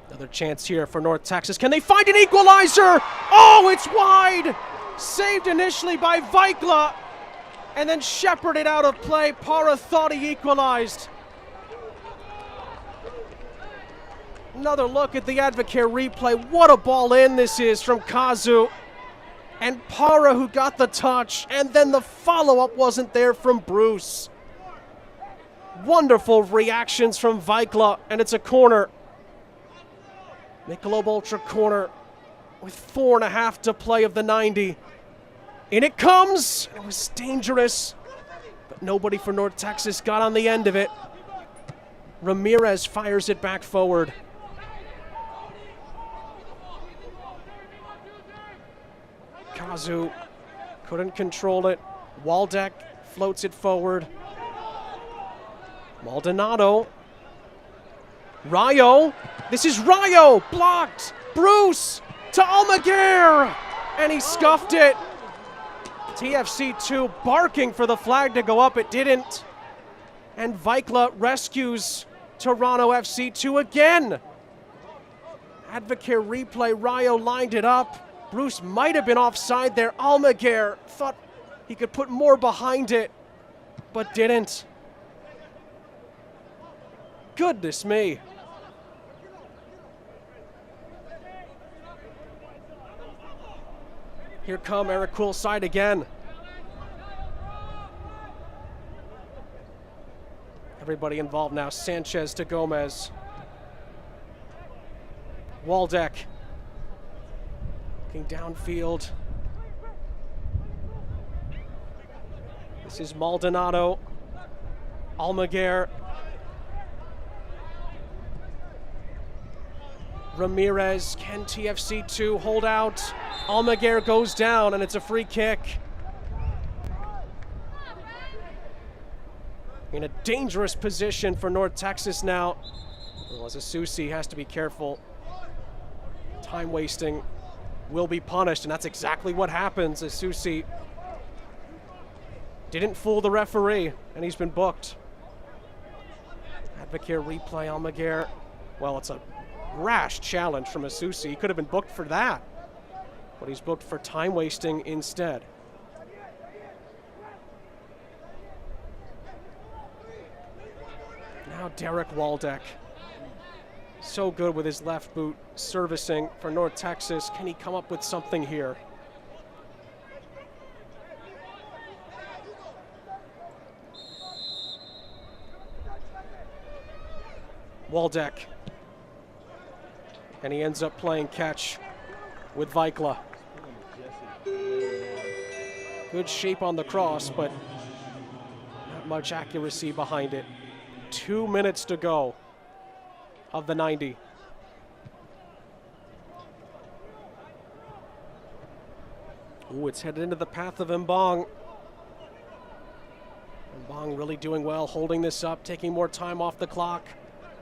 Another chance here for North Texas. Can they find an equalizer? Oh, it's wide! Saved initially by Vikla, and then shepherded out of play. Para thought he equalized. Another look at the Advocare replay. What a ball in this is from Kazu. And Para who got the touch, and then the follow-up wasn't there from Bruce. Wonderful reactions from Vikla, and it's a corner. Michelob Ultra corner with 4.5 to play of the 90. In it comes. It was dangerous, but nobody for North Texas got on the end of it. Ramirez fires it back forward. Kazu couldn't control it. Waldeck floats it forward. Maldonado. Rayo. This is Rayo. Blocked. Bruce to Almaguer. And he scuffed it. TFC2 barking for the flag to go up. It didn't. And Vikla rescues Toronto FC2 again. Advocare replay. Rayo lined it up. Bruce might have been offside there. Almaguer thought he could put more behind it, but didn't. Goodness me. Here come Eric Coolside again. Everybody involved now. Sanchez to Gomez. Waldeck. Looking downfield. This is Maldonado. Almaguer. Ramirez. Can TFC2 hold out? Almaguer goes down, and it's a free kick. In a dangerous position for North Texas now. Well, as Asusi has to be careful. Time wasting will be punished, and that's exactly what happens. Asusi didn't fool the referee, and he's been booked. Advocare replay, Almaguer. Well, it's a rash challenge from Asusi. He could have been booked for that, but he's booked for time wasting instead. Now Derek Waldeck. So good with his left boot servicing for North Texas. Can he come up with something here? Waldeck. And he ends up playing catch with Vikla. Good shape on the cross, but not much accuracy behind it. 2 minutes to go of the 90. Ooh, it's headed into the path of Mbong. Mbong really doing well, holding this up, taking more time off the clock.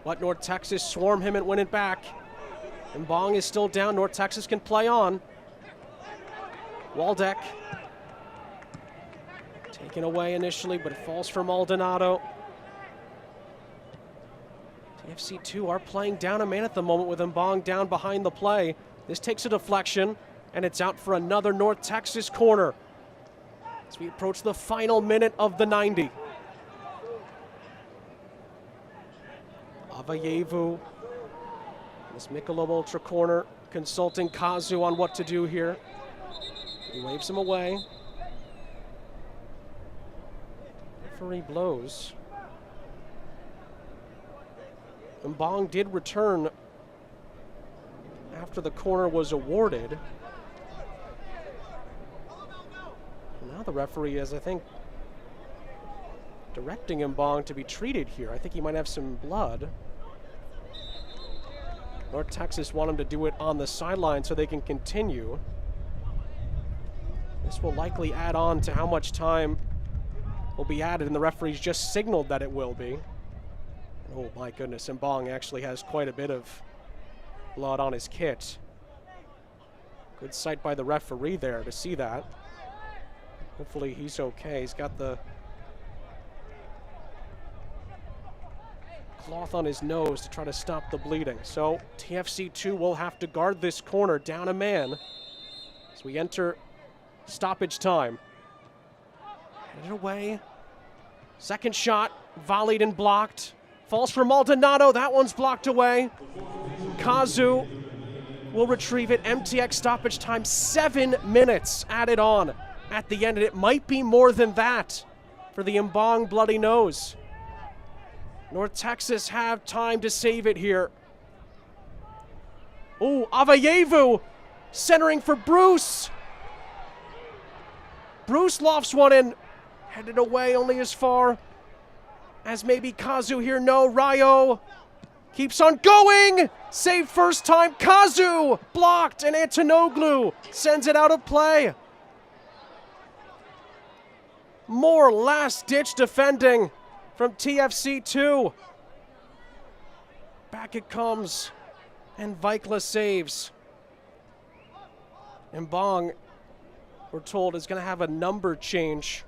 Let North Texas swarm him and win it back. Mbong is still down. North Texas can play on. Waldeck. Taken away initially, but it falls for Maldonado. TFC2 are playing down a man at the moment with Mbong down behind the play. This takes a deflection, and it's out for another North Texas corner as we approach the final minute of the 90. Avayevu, this Michelob Ultra corner, consulting Kazu on what to do here. He waves him away. Referee blows. Mbong did return after the corner was awarded. Now the referee is, I think, directing Mbong to be treated here. I think he might have some blood. North Texas want him to do it on the sideline so they can continue. This will likely add on to how much time will be added, and the referee's just signaled that it will be. Oh my goodness, Mbong actually has quite a bit of blood on his kit. Good sight by the referee there to see that. Hopefully he's okay. He's got the cloth on his nose to try to stop the bleeding. So TFC2 will have to guard this corner, down a man, as we enter stoppage time. Headed away. Second shot, volleyed and blocked. Falls for Maldonado, that one's blocked away. Kazu will retrieve it. MTX stoppage time, 7 minutes added on at the end, and it might be more than that for the Mbong bloody nose. North Texas have time to save it here. Oh, Avayevu centering for Bruce. Bruce lofts one in, headed away only as far as maybe Kazu here. No, Rayo keeps on going. Save first time. Kazu blocked, and Antonoglu sends it out of play. More last-ditch defending from TFC2. Back it comes, and Vikla saves. Mbong, we're told, is going to have a number change.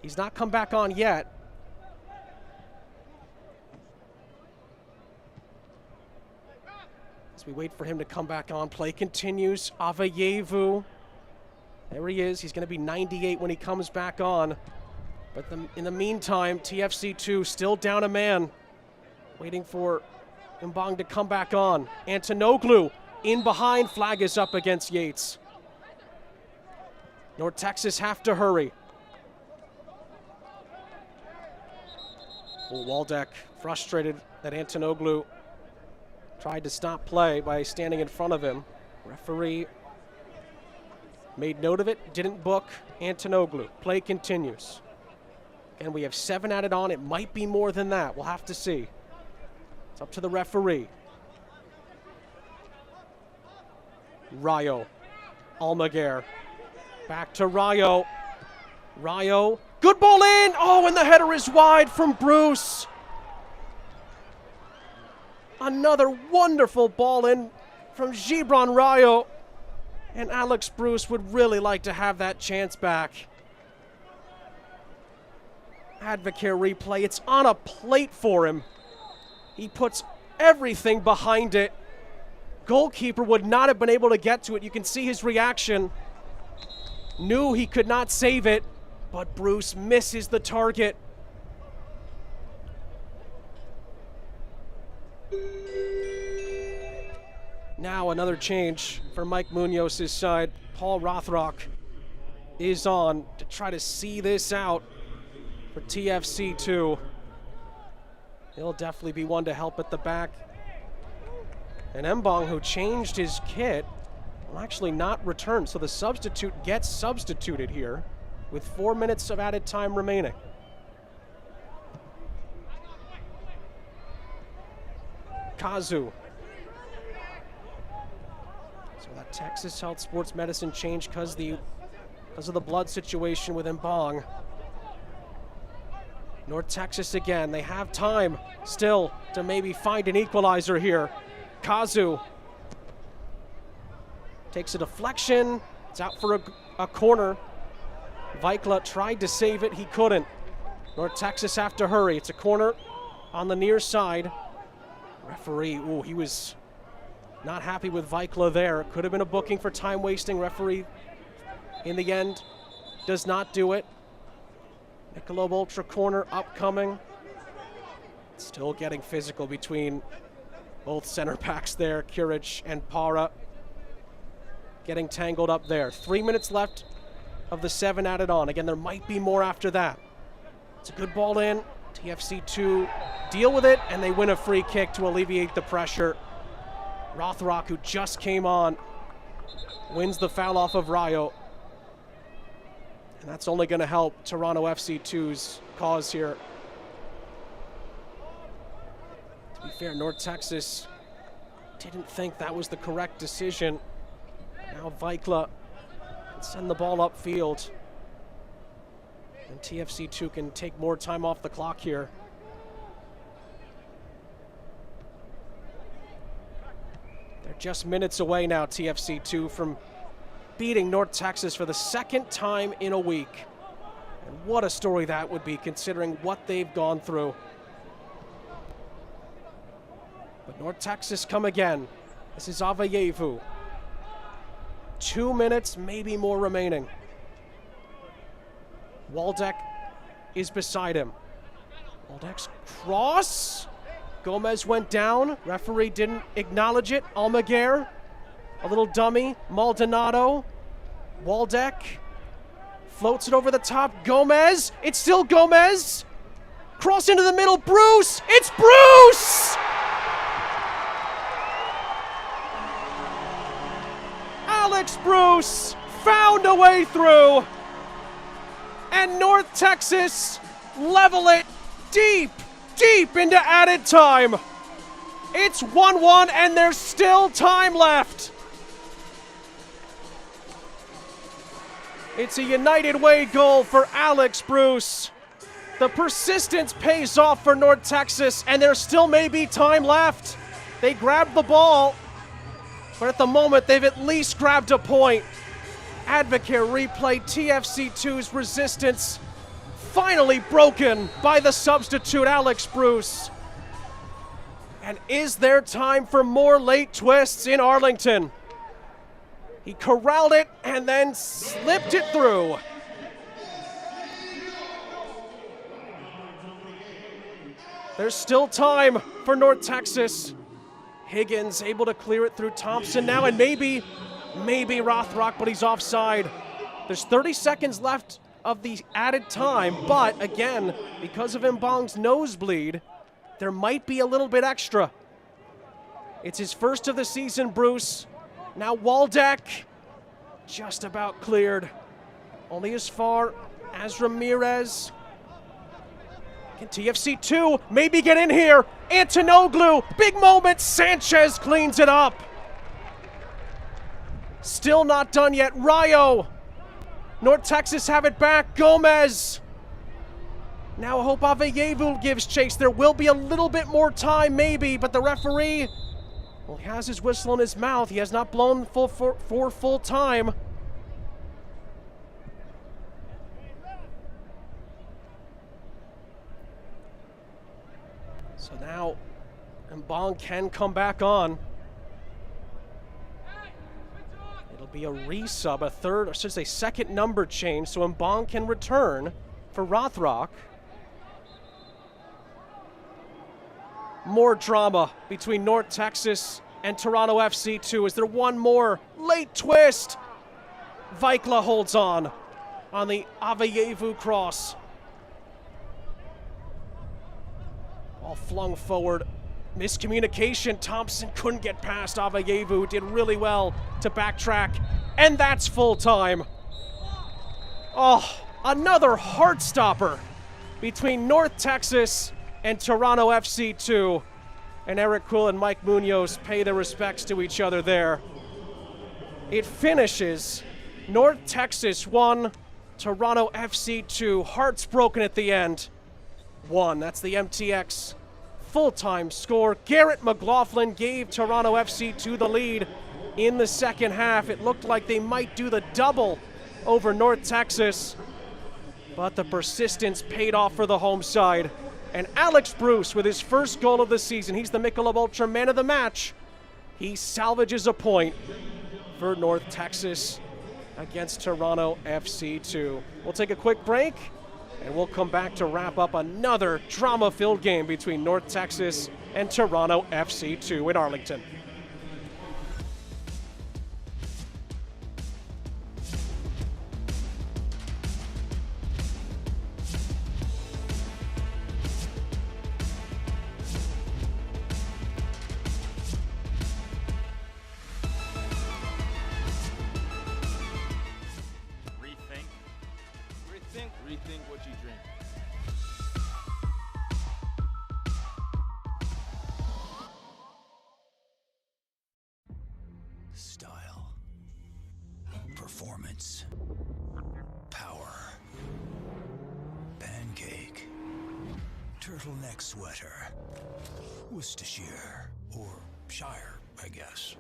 He's not come back on yet. As we wait for him to come back on, play continues. Avayevu, there he is. He's going to be 98 when he comes back on. But in the meantime, TFC2 still down a man, waiting for Mbong to come back on. Antonoglu in behind, flag is up against Yates. North Texas have to hurry. Well, Waldeck frustrated that Antonoglu tried to stop play by standing in front of him. Referee made note of it, didn't book Antonoglu. Play continues. And we have 7 added on. It might be more than that. We'll have to see. It's up to the referee. Rayo. Almaguer. Back to Rayo. Rayo. Good ball in. Oh, and the header is wide from Bruce. Another wonderful ball in from Gibran Rayo. And Alex Bruce would really like to have that chance back. Advocare replay. It's on a plate for him. He puts everything behind it. Goalkeeper would not have been able to get to it. You can see his reaction. Knew he could not save it, but Bruce misses the target. Now another change for Mike Munoz's side. Paul Rothrock is on to try to see this out for TFC2. He'll definitely be one to help at the back. And Mbong, who changed his kit, will actually not return. So the substitute gets substituted here with 4 minutes of added time remaining. Kazu. So that Texas Health Sports Medicine change because of the blood situation with Mbong. North Texas again. They have time still to maybe find an equalizer here. Kazu takes a deflection. It's out for a corner. Vikla tried to save it. He couldn't. North Texas have to hurry. It's a corner on the near side. Referee, ooh, he was Not happy with Vikla there. Could have been a booking for time wasting. Referee, in the end, does not do it. Michelob Ultra corner upcoming. Still getting physical between both center backs there, Kuric and Para. Getting tangled up there. 3 minutes left of the 7 added on. Again, there might be more after that. It's a good ball in. TFC2 deal with it, and they win a free kick to alleviate the pressure. Rothrock, who just came on, wins the foul off of Rayo. And that's only going to help Toronto FC2's cause here. To be fair, North Texas didn't think that was the correct decision. Now Vikla can send the ball upfield. And TFC2 can take more time off the clock here. They're just minutes away now, TFC2, from beating North Texas for the second time in a week. And what a story that would be, considering what they've gone through. But North Texas come again. This is Avayevu. 2 minutes, maybe more remaining. Waldeck is beside him. Waldeck's cross. Gomez went down. Referee didn't acknowledge it. Almaguer, a little dummy. Maldonado. Waldeck floats it over the top. Gomez. It's still Gomez. Cross into the middle. Bruce. It's Bruce! Alex Bruce found a way through. And North Texas level it deep into added time. It's 1-1 and there's still time left. It's a United Way goal for Alex Bruce. The persistence pays off for North Texas, and there still may be time left. They grabbed the ball, but at the moment they've at least grabbed a point. Advocate replay, TFC2's resistance finally broken by the substitute Alex Bruce. And is there time for more late twists in Arlington? He corralled it and then slipped it through. There's still time for North Texas. Higgins able to clear it through Thompson now, and maybe Rothrock, but he's offside. There's 30 seconds left of the added time, but again, because of Mbong's nosebleed, there might be a little bit extra. It's his first of the season, Bruce. Now Waldeck, just about cleared. Only as far as Ramirez. Can TFC2 maybe get in here? Antonoglu, big moment, Sanchez cleans it up. Still not done yet, Rayo. North Texas have it back, Gomez. Now I hope Avayevu gives chase. There will be a little bit more time maybe, but the referee, well, he has his whistle in his mouth. He has not blown for full time. So now Mbong can come back on. It'll be a resub, a third, or should I say second number change, so Mbong can return for Rothrock. More drama between North Texas and Toronto FC2. Is there one more late twist? Vikla holds on the Avayevu cross. Ball flung forward. Miscommunication. Thompson couldn't get past Avayevu. Did really well to backtrack. And that's full time. Oh, another heart stopper between North Texas and Toronto FC2. And Eric Quill and Mike Munoz pay their respects to each other there. It finishes North Texas 1, Toronto FC2. Hearts broken at the end. 1. That's the MTX full-time score. Garrett McLaughlin gave Toronto FC2 the lead in the second half. It looked like they might do the double over North Texas, but the persistence paid off for the home side. And Alex Bruce with his first goal of the season. He's the Michelob Ultra man of the match. he salvages a point for North Texas against Toronto FC2. We'll take a quick break, and we'll come back to wrap up another drama-filled game between North Texas and Toronto FC2 in Arlington. Rethink what you drink. Style. Performance. Power. Pancake. Turtleneck sweater. Worcestershire. Or Shire, I guess.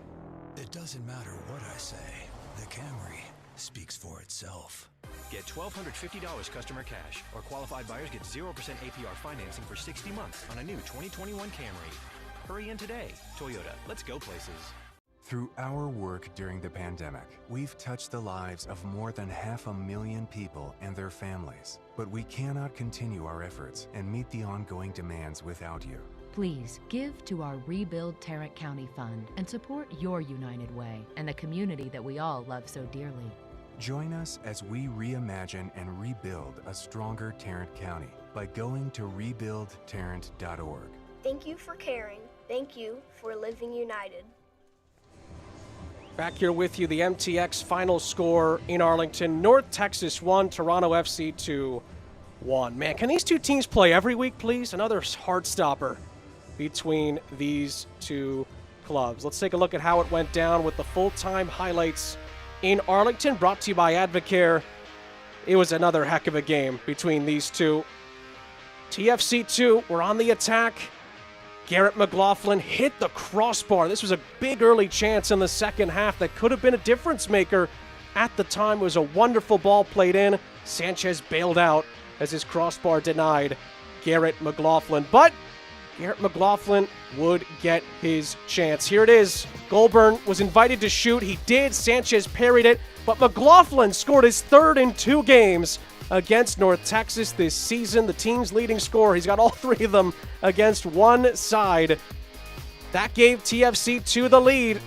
It doesn't matter what I say. The Camry speaks for itself. Get $1,250 customer cash, or qualified buyers get 0% APR financing for 60 months on a new 2021 Camry. Hurry in today. Toyota, let's go places. Through our work during the pandemic, we've touched the lives of more than 500,000 people and their families. But we cannot continue our efforts and meet the ongoing demands without you. Please give to our Rebuild Tarrant County Fund and support your United Way and the community that we all love so dearly. Join us as we reimagine and rebuild a stronger Tarrant County by going to rebuildtarrant.org. Thank you for caring. Thank you for living united. Back here with you, the MTX final score in Arlington. North Texas 1, Toronto FC 2, 1. Man, can these two teams play every week, please? Another heart stopper between these two clubs. Let's take a look at how it went down with the full-time highlights in Arlington, brought to you by Advocare. It was another heck of a game between these two. TFC2 were on the attack. Garrett McLaughlin hit the crossbar. This was a big early chance in the second half that could have been a difference maker at the time. It was a wonderful ball played in. Sanchez bailed out as his crossbar denied Garrett McLaughlin. But Garrett McLaughlin would get his chance. Here it is. Goulburn was invited to shoot. He did. Sanchez parried it. But McLaughlin scored his third in 2 games against North Texas this season. The team's leading scorer. He's got all 3 of them against one side. That gave TFC2 the lead.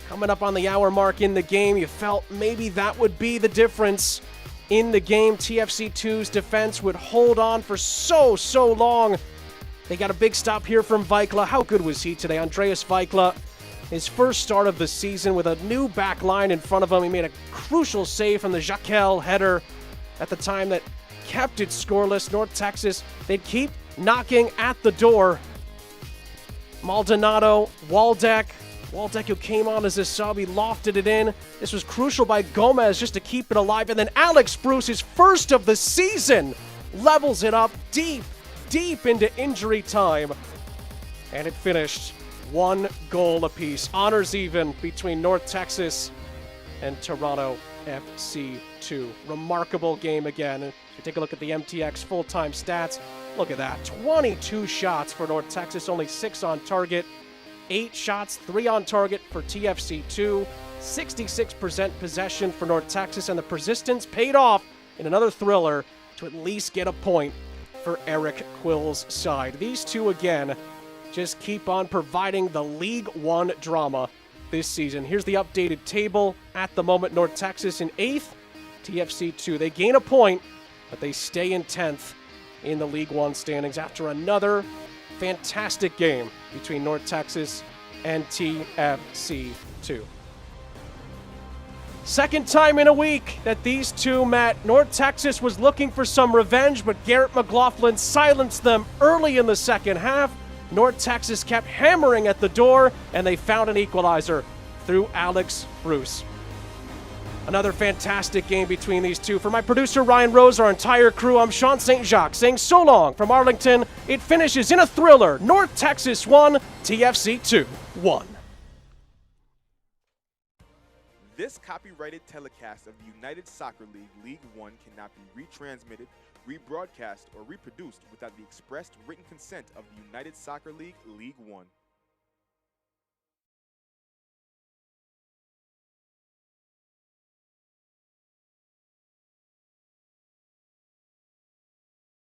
Coming up on the hour mark in the game, you felt maybe that would be the difference in the game. TFC2's defense would hold on for so long. They got a big stop here from Vikla. How good was he today? Andreas Vikla, his first start of the season with a new back line in front of him. He made a crucial save from the Jaquel header at the time that kept it scoreless. North Texas, they'd keep knocking at the door. Maldonado, Waldeck, who came on as a sub, he lofted it in. This was crucial by Gomez just to keep it alive. And then Alex Bruce, his first of the season, levels it up deep into injury time. And it finished 1 goal apiece. Honors even between North Texas and Toronto FC2. Remarkable game again. If you take a look at the MTX full-time stats, look at that. 22 shots for North Texas, only 6 on target. 8 shots, 3 on target for TFC2. 66% possession for North Texas, and the persistence paid off in another thriller to at least get a point for Eric Quill's side. These two, again, just keep on providing the League One drama this season. Here's the updated table. At the moment, North Texas in 8th, TFC2. They gain a point, but they stay in 10th in the League One standings after another fantastic game between North Texas and TFC2. Second time in a week that these two met. North Texas was looking for some revenge, but Garrett McLaughlin silenced them early in the second half. North Texas kept hammering at the door, and they found an equalizer through Alex Bruce. Another fantastic game between these two. For my producer, Ryan Rose, our entire crew, I'm Sean St. Jacques saying so long from Arlington. It finishes in a thriller. North Texas 1, TFC 1. This copyrighted telecast of the United Soccer League, League One, cannot be retransmitted, rebroadcast, or reproduced without the expressed written consent of the United Soccer League, League One.